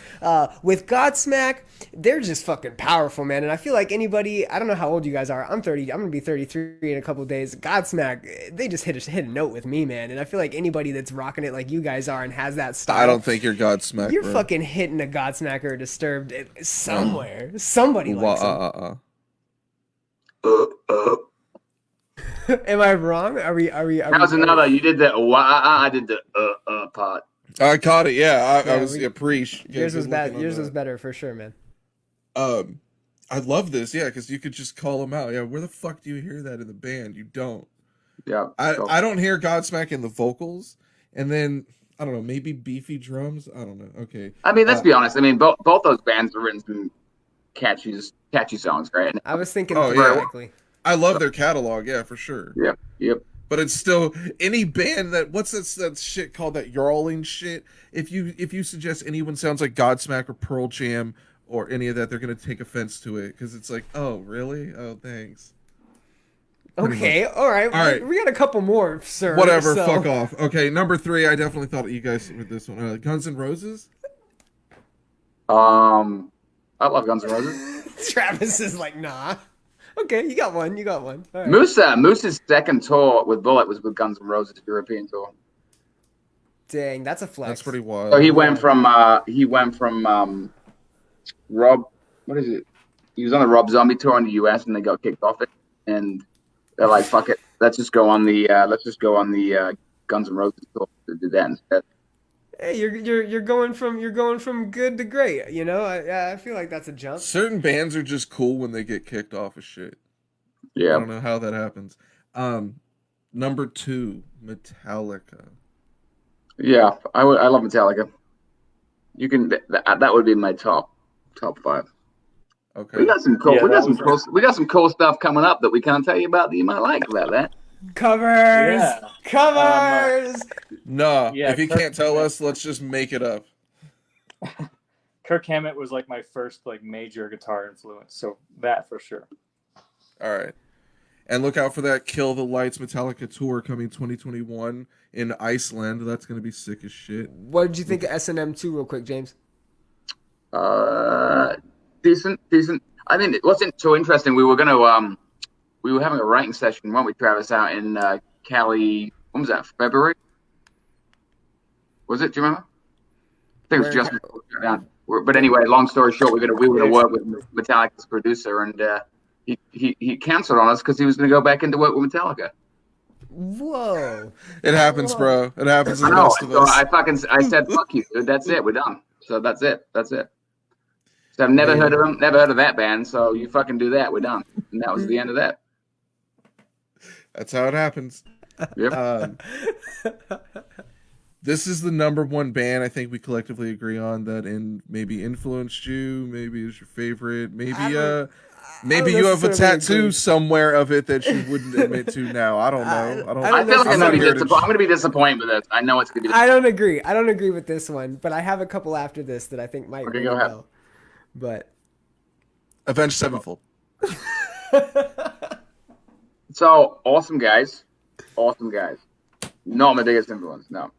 With Godsmack, they're just fucking powerful, man. And I feel like anybody, I don't know how old you guys are. I'm 30. I'm gonna be 33 in a couple of days. Godsmack, they just hit a note with me, man. And I feel like anybody that's rocking it like you guys are and has that style. I don't think you're Godsmack. You're fucking hitting a Godsmack or a Disturbed somewhere. Somebody likes them. Am I wrong? Are we? That was another. You did the I did the part. I caught it. Yeah, I was appreciate. Yours was bad. Yours was better for sure, man. I love this. Yeah, because you could just call them out. Yeah, where the fuck do you hear that in the band? You don't. Yeah. I don't hear Godsmack in the vocals, and then I don't know, maybe Beefy Drums. I don't know. Okay. I mean, let's be honest. I mean, both those bands have written some catchy songs, right? I was thinking thematically. I love their catalog, yeah, for sure. Yep. But it's still any band what's that shit called, that yawling shit? If you suggest anyone sounds like Godsmack or Pearl Jam or any of that, they're gonna take offense to it because it's like, oh really? Oh thanks. Okay, all right. We got a couple more, sir. Whatever, fuck off. Okay, number 3. I definitely thought you guys with this one. Guns N' Roses. I love Guns N' Roses. Travis is like, nah. Okay, you got one. All right. Moose's second tour with Bullet was with Guns N' Roses European tour. Dang, that's a flex. That's pretty wild. So he went from Rob. What is it? He was on the Rob Zombie tour in the US, and they got kicked off it, and they're like, "Fuck it, let's just go on the Guns N' Roses tour to do that instead." Hey, you're going from good to great. You know, I feel like that's a jump. Certain bands are just cool when they get kicked off of shit. Yeah, I don't know how that happens. Number 2, Metallica. Yeah, I love Metallica. You can that would be my top 5. Okay. We got some cool stuff coming up that we can't tell you about that you might like about that. Covers. No, if you can't tell us, let's just make it up. Kirk Hammett was like my first like major guitar influence, so that for sure. All right. And look out for that Kill the Lights Metallica tour coming 2021 in Iceland. That's going to be sick as shit. What did you think of S&M 2 real quick, James? Decent. I think it wasn't so interesting. We were having a writing session, weren't we, Travis, out in Cali. When was that? February? Was it? Do you remember? I think it was just before we got down. But anyway, long story short, we were gonna work with Metallica's producer, and he canceled on us because he was gonna go back into work with Metallica. Whoa! It happens, bro. It happens to the best of us. I said, "Fuck you, dude. That's it. We're done." So that's it. So I've never heard of them, never heard of that band. So you fucking do that. We're done. And that was the end of that. That's how it happens. Yep. This is the number 1 band I think we collectively agree on that maybe influenced you, maybe is your favorite, maybe you have a tattoo somewhere of it that you wouldn't admit to now. I don't know. I feel like I'm going to be disappointed with this. I know it's going to be. I don't agree with this one, but I have a couple after this that I think might go ahead. well. But Avenged Sevenfold. So awesome guys. Not my biggest influence. No.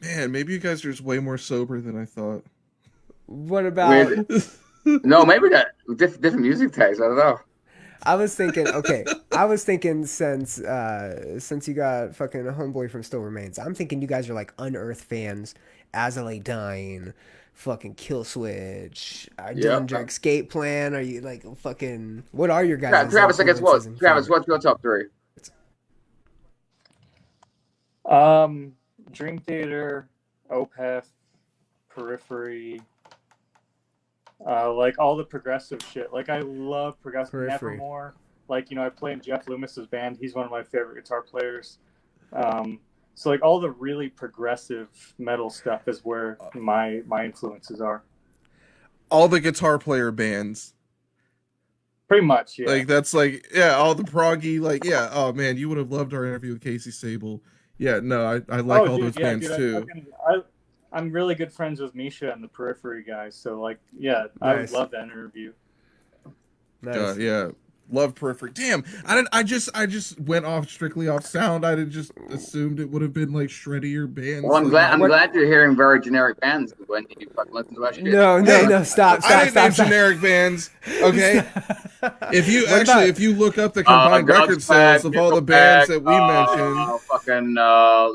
Man, maybe you guys are just way more sober than I thought. What about? No, maybe not. Different music taste. I don't know. I was thinking since you got fucking a homeboy from Still Remains, I'm thinking you guys are like Unearth fans, As I Lay Dying, fucking Kill Switch, Dillinger Escape Plan. Are you like fucking? What are your guys? Travis, I guess what? Travis, what's your top 3? Dream Theater, Opeth, Periphery, like all the progressive shit. Like I love progressive. Periphery. Nevermore. Like, you know, I play in Jeff Loomis's band. He's one of my favorite guitar players. So like all the really progressive metal stuff is where my influences are. All the guitar player bands. Pretty much, yeah. Like that's like, yeah, all the proggy, like, yeah. Oh man, you would have loved our interview with Casey Sable. Yeah, no, I like all those bands too. I'm really good friends with Misha and the Periphery guys, so like, yeah, nice. I would love that interview. Nice. Yeah, love Periphery. Damn, I just went strictly off sound. I just assumed it would have been like shreddier bands. Well, I'm glad you're hearing very generic bands when you fucking listen to our shit. No, stop. I didn't name generic bands. Okay, if you look up the combined record sales of all the bands that we mentioned, fucking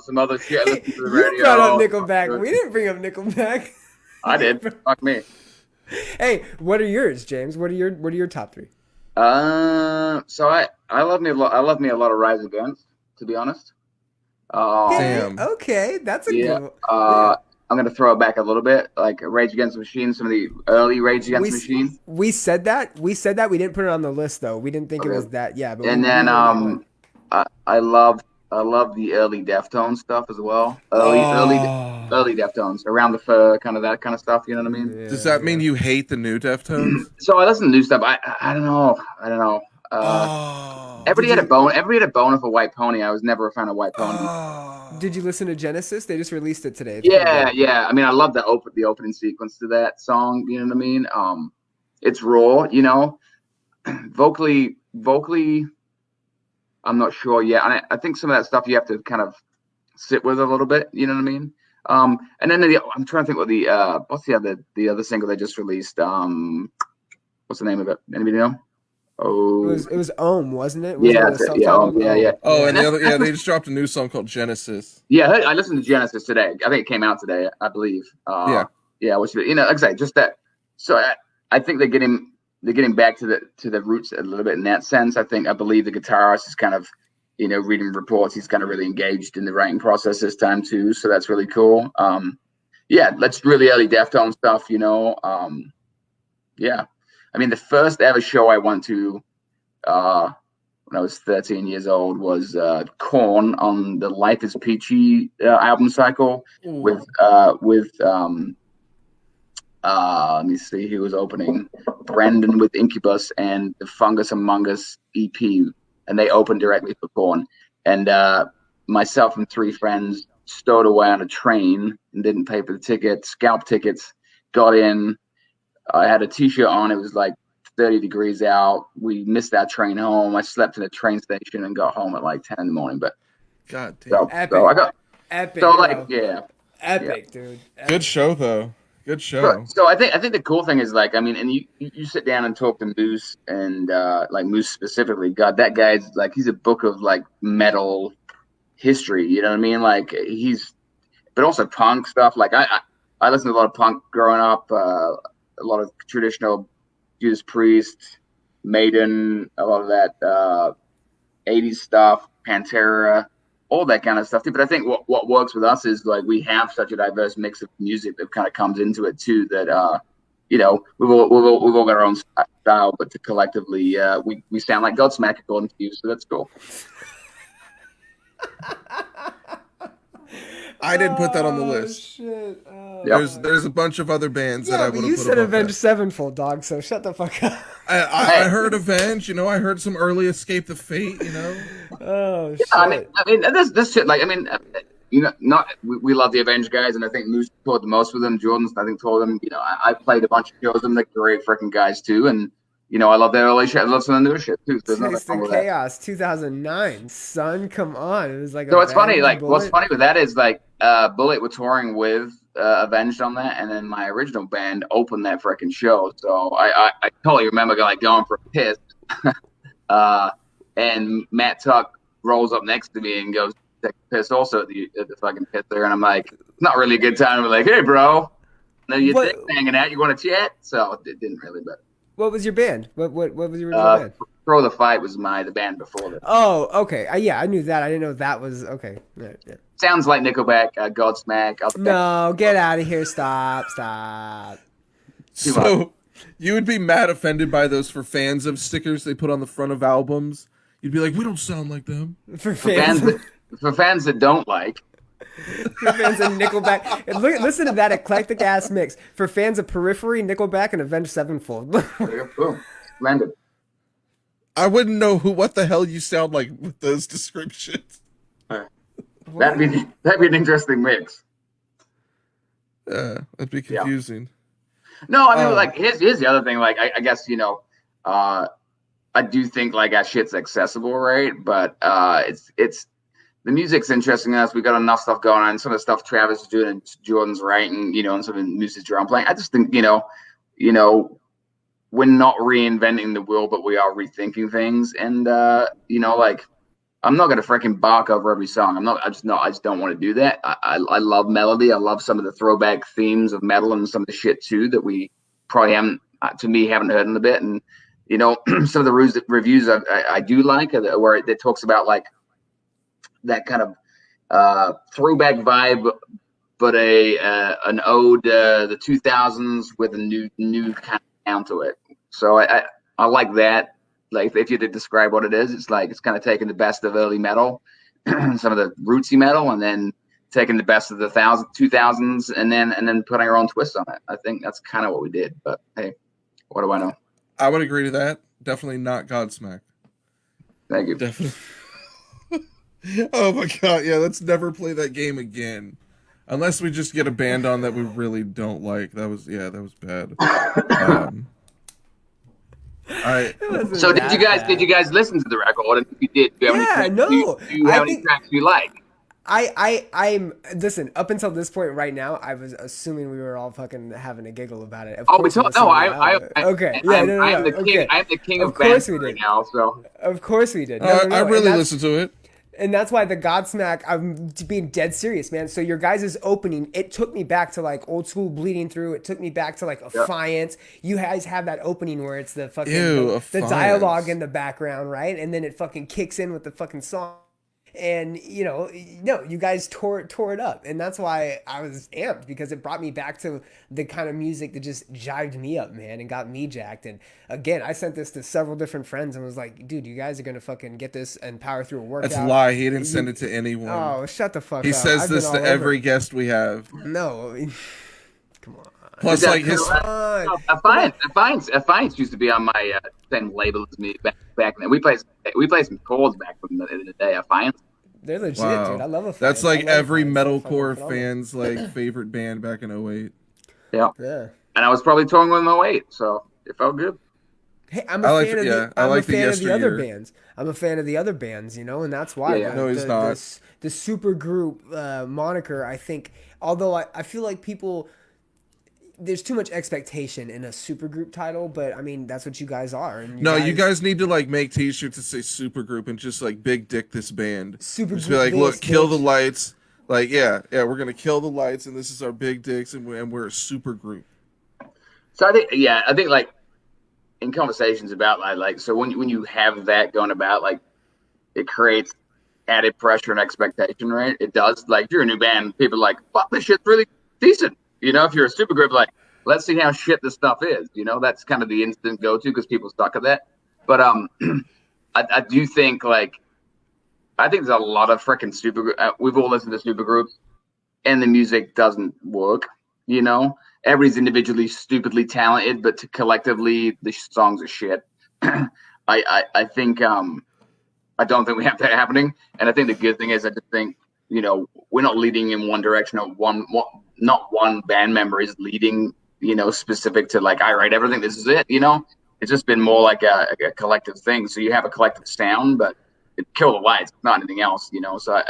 some other shit. Listen to the radio. You brought up Nickelback. We didn't bring up Nickelback. I did. Fuck me. Hey, what are yours, James? What are your top 3? So I love me a lot of Rise Against, to be honest. Damn. Okay, that's a good one. I'm gonna throw it back a little bit, like Rage Against the Machine, some of the early Rage Against the Machine. We said that. We didn't put it on the list though. We didn't think it was that. Yeah, but and then I love I love the early Deftones stuff as well. Early Deftones, Around the Fur, kind of that kind of stuff. You know what I mean? Does that mean you hate the new Deftones? So I listen to new stuff. I don't know. I don't know. Everybody had a boner for White Pony. I was never a fan of White Pony. Did you listen to Genesis? They just released it today. Yeah. I mean, I love the opening sequence to that song. You know what I mean? It's raw. You know, vocally, I'm not sure yet. And I think some of that stuff you have to kind of sit with a little bit. You know what I mean? And then I'm trying to think what what's the other single they just released? What's the name of it? Anybody know? Oh, it was Ohm, wasn't it? Yeah. Oh, and they just dropped a new song called Genesis. Yeah, I listened to Genesis today. I think it came out today, I believe. Which, you know, like I say, just that. So I think they're getting back to the roots a little bit in that sense. I believe the guitarist is kind of, you know, reading reports. He's kind of really engaged in the writing process this time too. So that's really cool. That's really early Deftones stuff, you know. I mean, the first ever show I went to when I was 13 years old was Korn on the Life is Peachy album cycle with let me see, he was opening Brandon with Incubus and the Fungus Among Us EP, and they opened directly for Korn. And myself and three friends stowed away on a train and didn't pay for the ticket, scalped tickets, got in. I had a t-shirt on. It was like 30 degrees out. We missed that train home. I slept in a train station and got home at like 10 in the morning. But God damn. Epic. Epic, dude. Epic. Good show though. Good show. So I think the cool thing is, like, I mean, and you sit down and talk to Moose and like Moose specifically, God, that guy's like, he's a book of like metal history. You know what I mean? Like but also punk stuff. Like I listened to a lot of punk growing up. A lot of traditional Judas Priest, Maiden, a lot of that 80s stuff, Pantera, all that kind of stuff too. But I think what works with us is, like, we have such a diverse mix of music that kind of comes into it too, that you know, we've all got our own style, but to collectively we sound like Godsmack according to you, so that's cool. I didn't put that on the list. Shit. There's a bunch of other bands that I would have put. You said Avenged Sevenfold, dog. So shut the fuck up. I heard Avenged. You know, I heard some early Escape the Fate. You know. Oh shit. I mean, this shit. Like, I mean, you know, we love the Avenged guys, and I think Moose toured the most with them. Jordan's, I think, told them. You know, I played a bunch of shows with them. They're great freaking guys too, and you know, I love their early shit. I love some of the newer shit too. So Taste of Chaos, 2009. Son, come on. It was like. So it's funny. Like, what's funny with that is, like, Bullet were touring with Avenged on that, and then my original band opened that freaking show. So I totally remember going for a piss, and Matt Tuck rolls up next to me and goes to take a piss also at the fucking pisser, and I'm like, it's not really a good time. I'm like, hey bro, no, you're hanging out. You want to chat? So it didn't really, but. What was your band? What was your original band? Throw the Fight was the band before that. Oh, okay. Yeah, I knew that. I didn't know that was okay. Yeah. Sounds like Nickelback, Godsmack. No, get out of here! Stop. So you would be mad offended by those For Fans of stickers they put on the front of albums. You'd be like, we don't sound like them. For fans that don't like. For fans of Nickelback, and listen to that eclectic ass mix. For fans of Periphery, Nickelback, and Avenged Sevenfold. Boom, splendid. I wouldn't know what the hell you sound like with those descriptions. That'd be an interesting mix. Yeah, that'd be confusing. Yeah. No, I mean, like, here's the other thing. Like, I guess, you know, I do think, like, that shit's accessible, right? But it's the music's interesting to us. We got enough stuff going on. Some of the stuff Travis is doing and Jordan's writing, you know, and some of Moose's drum playing. I just think, you know, we're not reinventing the wheel, but we are rethinking things. And you know, like, I'm not gonna freaking bark over every song. I just don't want to do that. I love melody. I love some of the throwback themes of metal and some of the shit too that we probably haven't heard in a bit. And you know, some of the reviews I do like where it talks about, like, that kind of throwback vibe, but an ode the 2000s with a new kind of sound to it. So I like that. Like, if you had to describe what it is, it's like it's kind of taking the best of early metal, some of the rootsy metal, and then taking the best of the 2000s, and then putting our own twist on it. I think that's kind of what we did. But hey, what do I know? I would agree to that. Definitely not Godsmack. Thank you. Definitely. Oh my god, yeah, let's never play that game again. Unless we just get a band on that we really don't like. That was bad. So did you guys listen to the record? And if you did, do you have any tracks you like? I'm listen, up until this point right now, I was assuming we were all fucking having a giggle about it. Okay. Yeah, I am the king of bands right now, so. Of course we did. I really listened to it. And that's why the Godsmack, I'm being dead serious, man. So your guys' opening, it took me back to like old school Bleeding Through. It took me back to like Affiance. You guys have that opening where it's the fucking the dialogue in the background, right? And then it fucking kicks in with the fucking song. And you guys tore it up, and that's why I was amped, because it brought me back to the kind of music that just jived me up, man, and got me jacked. And again, I sent this to several different friends and was like, dude, you guys are gonna fucking get this and power through a workout. That's a lie. He didn't send it to anyone. Oh, shut the fuck up. He says this to every guest we have. No. Come on. Plus, like his Affiance used to be on my same label as me back then. We played some chords back from the day. Affiance. They're legit, dude. I love Affiance. That's like every metalcore fan's like favorite band back in 08. Yeah. And I was probably touring with them in 08, so it felt good. Hey, I'm a fan of the other bands. I'm a fan of the other bands, and that's why. No, he's not. The supergroup moniker, I think, although I feel like people, there's too much expectation in a supergroup title, but I mean, that's what you guys are. And you guys need to like make t-shirts that say supergroup and just like big dick this band. Supergroup. Just be like, look, kill the lights. Like, yeah, we're going to kill the lights, and this is our big dicks, and we're a supergroup. So I think like in conversations about like, so when you have that going about, like, it creates added pressure and expectation, right? It does. Like, if you're a new band, people are like, fuck, this shit's really decent. If you're a supergroup, like, let's see how shit this stuff is. That's kind of the instant go-to because people suck at that. But I do think, like, I think there's a lot of freaking supergroup. We've all listened to supergroups, and the music doesn't work. Everybody's individually stupidly talented, but collectively the songs are shit. I think I don't think we have that happening, and I think the good thing is I just think we're not leading in one direction or not one band member is leading, specific to like, I write everything, this is it, it's just been more like a collective thing. So you have a collective sound, but it kill the lights, not anything else, so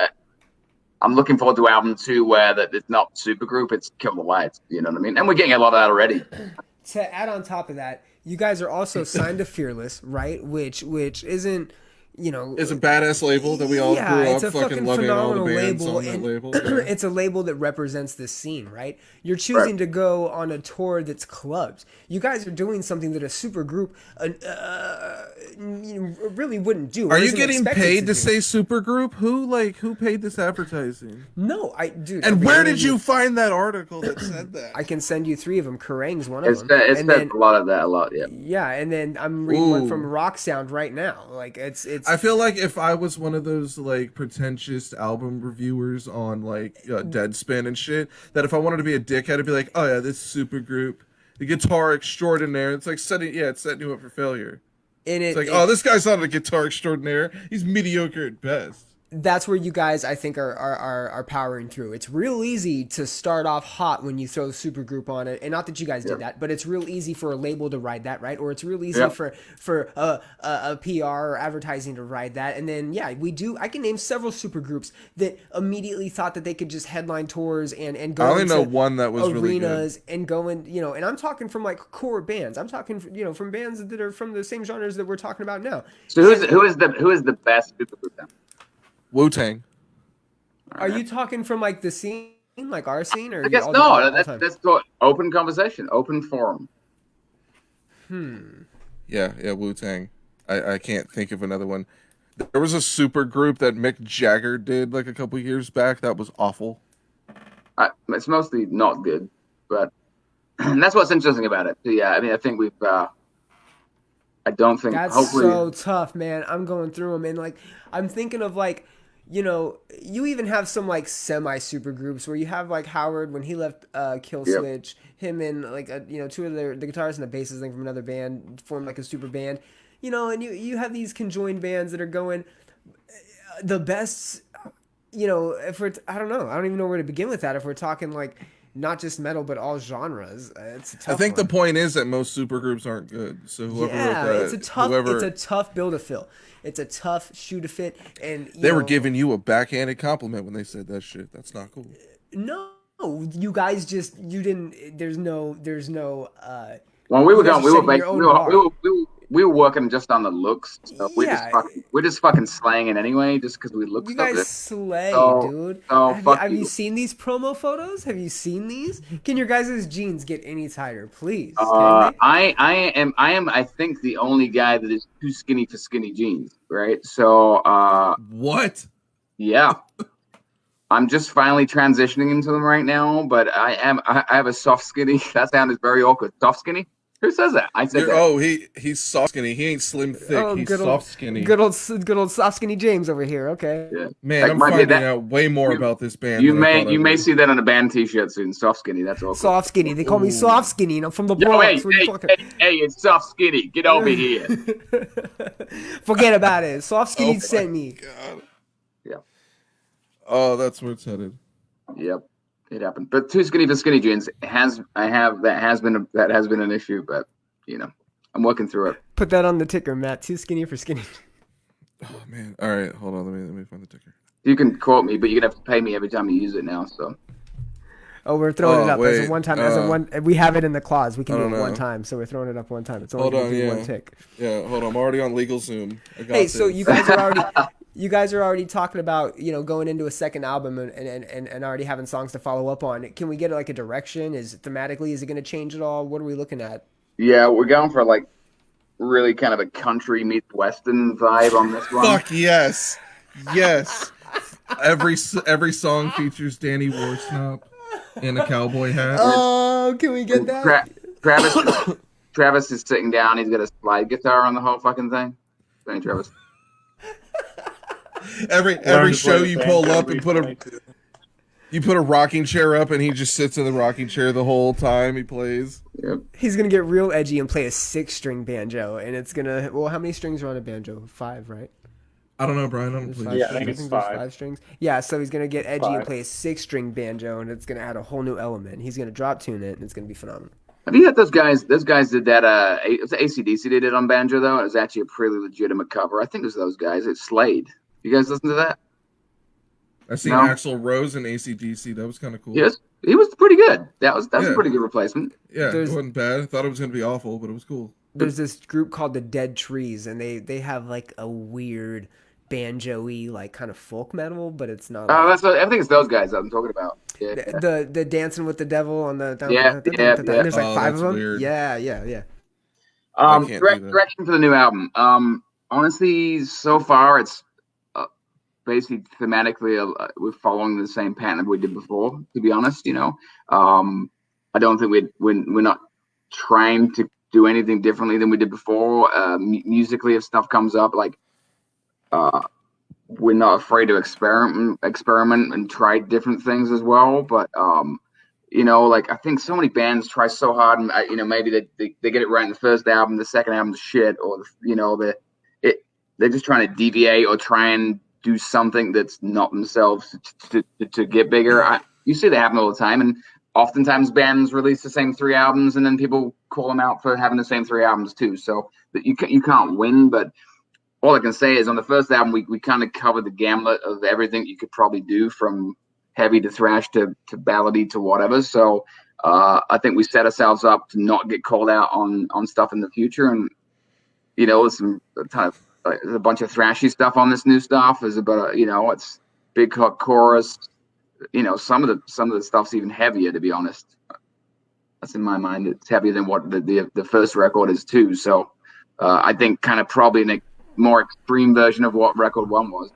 I'm looking forward to album 2 where that it's not supergroup, it's kill the lights, you know what I mean? And we're getting a lot of that already. To add on top of that, you guys are also signed to Fearless, right? Which isn't, it's a badass label that we all grew up fucking loving all the bands on that label. It's a label that represents this scene, right? You're choosing to go on a tour that's clubs. You guys are doing something that a super group really wouldn't do. Are you getting paid to say super group? Who paid this advertising? No, dude. And where did you find that article that said that? I can send you 3 of them. Kerrang's one of them. It's a lot, yeah. Yeah, and then I'm reading one from Rock Sound right now. Like it's. I feel like if I was one of those like pretentious album reviewers on like Deadspin and shit, that if I wanted to be a dickhead, I'd be like, oh yeah, this super group, the guitar extraordinaire. It's like setting you up for failure. And it's like, oh, this guy's not a guitar extraordinaire. He's mediocre at best. That's where you guys, I think, are powering through. It's real easy to start off hot when you throw supergroup on it, and not that you guys did that, but it's real easy for a label to ride that, right? Or it's real easy for a PR or advertising to ride that. And then I can name several supergroups that immediately thought that they could just headline tours and go. I only know one that was arenas really good. And go in, and I'm talking from like core bands. I'm talking from bands that are from the same genres that we're talking about now. So who is the best supergroup then? Wu-Tang. Are you talking from like the scene, like our scene, or I guess no? That's open conversation, open forum. Yeah, Wu-Tang. I can't think of another one. There was a super group that Mick Jagger did like a couple years back. That was awful. It's mostly not good, but that's what's interesting about it. So, yeah, I mean, I think we've. I don't think that's hopefully so tough, man. I'm going through them, and like I'm thinking of like. you know, you even have some like semi super groups where you have like Howard when he left Kill Switch, him and like two of the guitarists and the bassist from another band formed like a super band, you know, and you have these conjoined bands that are going the best, you know, if we're I don't know, I don't even know where to begin with that if we're talking like not just metal but all genres. It's a tough I think one. the point is that most supergroups aren't good. So whoever wrote that, it's a tough bill to fill. It's a tough shoe to fit, and they were giving you a backhanded compliment when they said that shit. That's not cool. No, you guys just you didn't. There's no. When we were going, we were working just on the looks. So we're just fucking slaying it anyway, just because we look. You guys slay, dude. Have you seen these promo photos? Have you seen these? Can your guys' jeans get any tighter, please? I am. I think the only guy that is too skinny for skinny jeans. Right. So. What? Yeah. I'm just finally transitioning into them right now, but I have a soft skinny. That sounded very awkward. Soft skinny. Who says that? I said that. Oh, he's soft skinny. He ain't slim thick. He's soft skinny. Good old soft skinny James over here. Okay. Yeah. Man, I'm finding out way more about this band. You may see that on a band T-shirt soon. Soft skinny. That's all. Soft skinny. They call me soft skinny. I'm from the Bronx. Hey, it's soft skinny. Get over here. Forget about it. Soft skinny sent me. God. Yeah. Oh, that's where it's headed. Yep. It happened, but too skinny for skinny jeans that has been an issue, but you know, I'm working through it. Put that on the ticker, Matt. Too skinny for skinny. Oh man! All right, hold on. Let me find the ticker. You can quote me, but you're gonna have to pay me every time you use it now. So. Oh, we're throwing it up as a one time. We have it in the clause. We can do it one time, so we're throwing it up one time. It's only going to be one tick. Yeah, hold on. I'm already on Legal Zoom. So you guys are already. You guys are already talking about, you know, going into a second album and already having songs to follow up on. Can we get like a direction? Is it going to change at all? What are we looking at? Yeah, we're going for like really kind of a country meets Western vibe on this one. Fuck yes. Yes. Every song features Danny Warsnop in a cowboy hat. Oh, can we get that? Travis is sitting down. He's got a slide guitar on the whole fucking thing. Thank you, Travis. Every show you pull up and put a rocking chair up and he just sits in the rocking chair the whole time he plays. Yep. He's gonna get real edgy and play a 6-string banjo, and it's gonna. Well, how many strings are on a banjo? 5, right? I don't know, Brian. I don't play. Yeah, I think it's 5. 5 strings. Yeah, so he's gonna get edgy and play a 6-string banjo, and it's gonna add a whole new element. He's gonna drop tune it, and it's gonna be phenomenal. Have you had those guys? Those guys did that. It was AC/DC they did on banjo though. It was actually a pretty legitimate cover. I think it was those guys. It Slade. You guys listen to that? I seen Axl Rose in AC/DC. That was kind of cool. Yes, he was pretty good. That was a pretty good replacement. Yeah, it wasn't bad. I thought it was going to be awful, but it was cool. There's this group called the Dead Trees, and they have like a weird banjo-y like kind of folk metal, but it's not. Oh, I think it's those guys I'm talking about. Yeah. The Dancing with the Devil on the There's like 5 of them. Weird. Yeah. Direction for the new album. Honestly, so far it's basically thematically we're following the same pattern we did before. To be honest, you know, I don't think we're not trying to do anything differently than we did before. Musically, if stuff comes up, like we're not afraid to experiment and try different things as well. But you know, like I think so many bands try so hard, and you know, maybe they get it right in the first album, the second album's shit, or you know, they're just trying to deviate or try and do something that's not themselves to get bigger. You see that happen all the time, and oftentimes bands release the same 3 albums, and then people call them out for having the same 3 albums too. So that you can't win. But all I can say is on the first album, we kind of covered the gamut of everything you could probably do, from heavy to thrash to ballady to whatever. So I think we set ourselves up to not get called out on stuff in the future. And you know, some kind of there's a bunch of thrashy stuff on this new stuff. There's about it's big chorus. You know, some of the stuff's even heavier, to be honest. That's in my mind. It's heavier than what the first record is too. So I think kind of probably in a more extreme version of what record 1 was.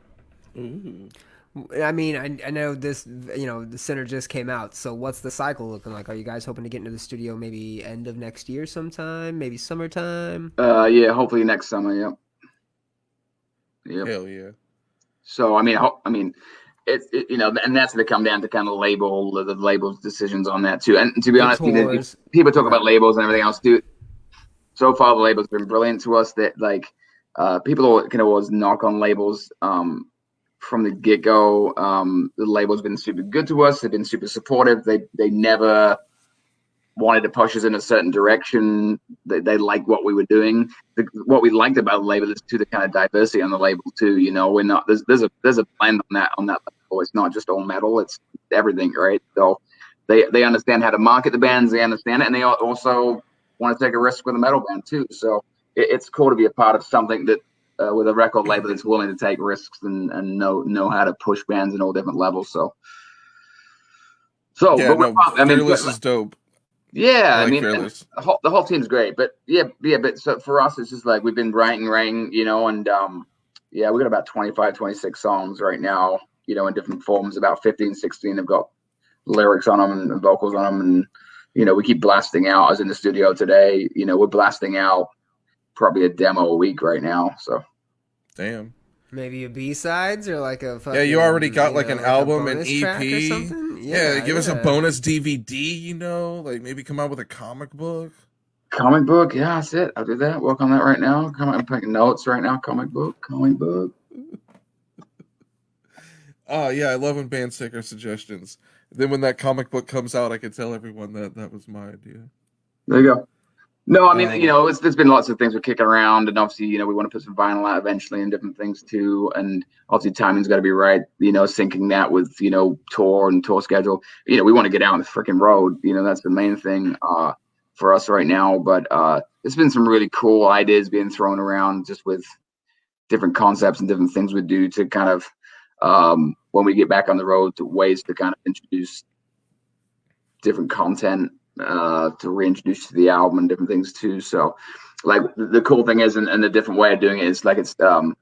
I mean, I know this, you know, the Center just came out. So what's the cycle looking like? Are you guys hoping to get into the studio maybe end of next year sometime, maybe summertime? Yeah, hopefully next summer. Yep. Hell yeah. So I mean, you know, and that's going to come down to kind of the label's decisions on that too. And to be honest, people talk about labels and everything else too. So far, the label's been brilliant to us. That like people can always knock on labels from the get go. The label's been super good to us. They've been super supportive. They never wanted to push us in a certain direction. They liked what we were doing. What we liked about the label is the kind of diversity on the label too. You know, we're not there's a blend on that level. It's not just all metal. It's everything, right? So they understand how to market the bands. They understand it, and they also want to take a risk with a metal band too. So it's cool to be a part of something that with a record label that's willing to take risks and know how to push bands in all different levels. So yeah, no, I mean, Fearless is dope. Yeah, I mean, the whole team's great, but but so for us, it's just like we've been writing, you know, and we got about 25, 26 songs right now, you know, in different forms. About 15, 16 have got lyrics on them and vocals on them, and you know, we keep blasting out. I was in the studio today, you know, we're blasting out probably a demo a week right now. So, damn. Maybe a B-sides or like a fucking, you already got like an album, an EP or something. Give us a bonus DVD. You know, like maybe come out with a comic book. Comic book, yeah, that's it. I'll do that. Work on that right now. I'm taking notes right now. Comic book. Oh yeah, I love when bands take our suggestions. Then when that comic book comes out, I can tell everyone that was my idea. There you go. No, I mean, you know, there's been lots of things we're kicking around, and obviously, you know, we want to put some vinyl out eventually and different things too. And obviously, timing's got to be right, you know, syncing that with, you know, tour schedule. You know, we want to get out on the freaking road. You know, that's the main thing for us right now. But there's been some really cool ideas being thrown around just with different concepts and different things we do to kind of, when we get back on the road, to ways to kind of introduce different content. To reintroduce to the album and different things too. So like the cool thing is, and the different way of doing it is like it's the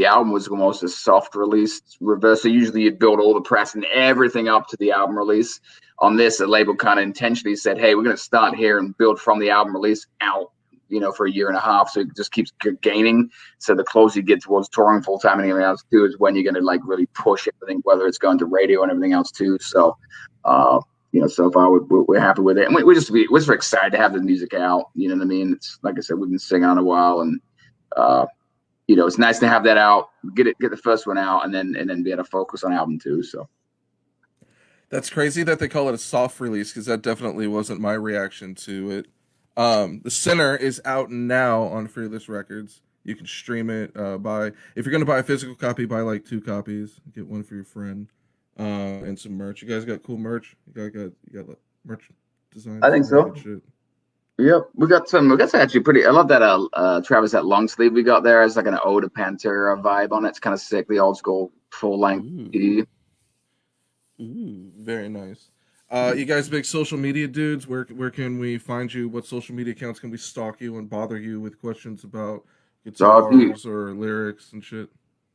album was almost a soft release reverse. So usually you'd build all the press and everything up to the album release. On this, the label kind of intentionally said, hey, we're going to start here and build from the album release out, you know, for a year and a half. So it just keeps gaining. So the closer you get towards touring full time and everything else too is when you're going to like really push everything, whether it's going to radio and everything else too. So you know, so far we're happy with it, and we're just excited to have the music out. You know what I mean? It's like I said, we've been singing on a while, and you know, it's nice to have that out, get the first one out, and then be able to focus on album 2. So that's crazy that they call it a soft release, because that definitely wasn't my reaction to it. The Sinner is out now on Fearless Records. You can stream it. If you're gonna buy a physical copy, buy like 2 copies. Get one for your friend. And some merch. You guys got cool merch? You got merch design? I think so. Yep, we got some actually pretty. I love that Travis, that long sleeve we got there. It's like an ode to Pantera vibe on it. It's kind of sick. The old school full length CD. Ooh, very nice. You guys big social media dudes? Where can we find you? What social media accounts can we stalk you and bother you with questions about guitars or lyrics and shit?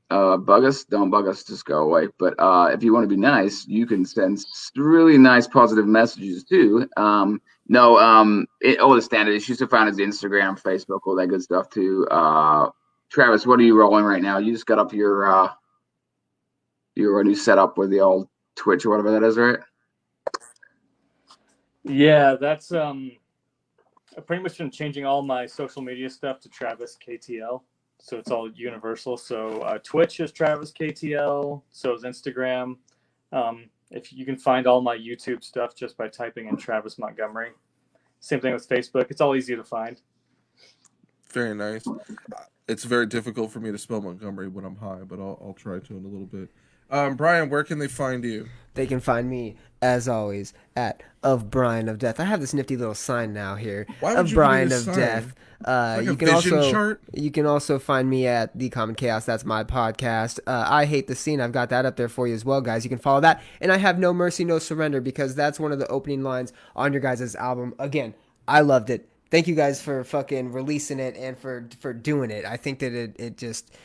Bug us, don't bug us, just go away. But if you want to be nice, you can send really nice positive messages too. All the standard issues to find is Instagram, Facebook, all that good stuff too. Travis, what are you rolling right now? You just got up your new setup with the old Twitch or whatever that is, right? Yeah, that's I've pretty much been changing all my social media stuff to Travis KTL. So it's all universal. So Twitch is Travis KTL. So is Instagram. If you can find all my YouTube stuff just by typing in Travis Montgomery. Same thing with Facebook. It's all easy to find. Very nice. It's very difficult for me to spell Montgomery when I'm high, but I'll try to in a little bit. Brian, where can they find you? They can find me, as always, at Of Brian of Death. I have this nifty little sign now here. Why would of you Brian of sign? Death. Like you can also find me at The Common Chaos. That's my podcast. I Hate the Scene. I've got that up there for you as well, guys. You can follow that. And I have No Mercy, No Surrender, because that's one of the opening lines on your guys' album. Again, I loved it. Thank you guys for fucking releasing it and for doing it. I think that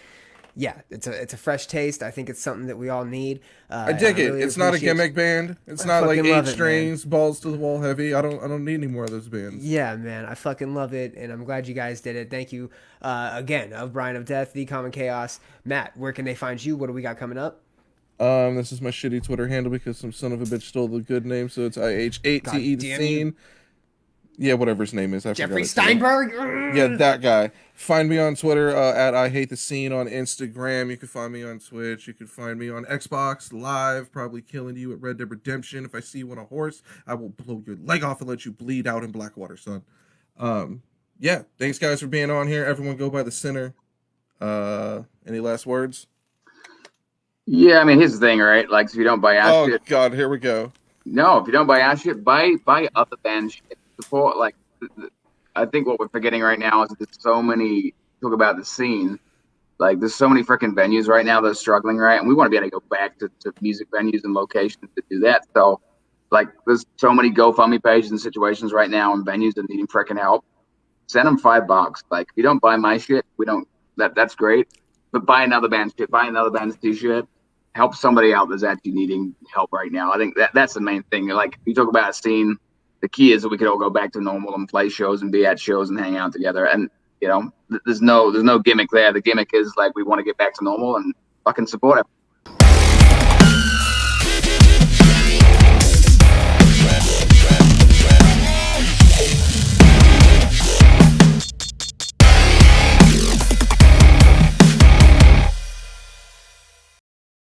yeah, it's a fresh taste. I think it's something that we all need. I dig it. Really it's not a gimmick band. It's not like fucking love 8 it, strings, balls to the wall heavy. I don't need any more of those bands. Yeah, man, I fucking love it, and I'm glad you guys did it. Thank you again, of Brian of Death, The Common Chaos. Matt, where can they find you? What do we got coming up? This is my shitty Twitter handle because some son of a bitch stole the good name, so it's iHateTheScene. Yeah, whatever his name is. Jeffrey Steinberg? Yeah, that guy. Find me on Twitter at iHateTheScene on Instagram. You can find me on Twitch. You can find me on Xbox Live, probably killing you at Red Dead Redemption. If I see you on a horse, I will blow your leg off and let you bleed out in Blackwater, son. Yeah, thanks guys for being on here. Everyone go by the center. Any last words? Yeah, I mean, here's the thing, right? Like, if you don't buy our shit, God, here we go. No, if you don't buy our shit, buy other band shit. Support, like, I think what we're forgetting right now is there's so many, talk about the scene, like, there's so many freaking venues right now that are struggling, right? And we want to be able to go back to music venues and locations to do that. So, like, there's so many GoFundMe pages and situations right now and venues that need freaking help. Send them $5. Like, if you don't buy my shit, we don't, that's great. But buy another band's shit, buy another band's t-shirt. Help somebody out that's actually needing help right now. I think that's the main thing. Like, you talk about a scene, the key is that we could all go back to normal and play shows and be at shows and hang out together. And, you know, there's no gimmick there. The gimmick is, like, we want to get back to normal and fucking support it.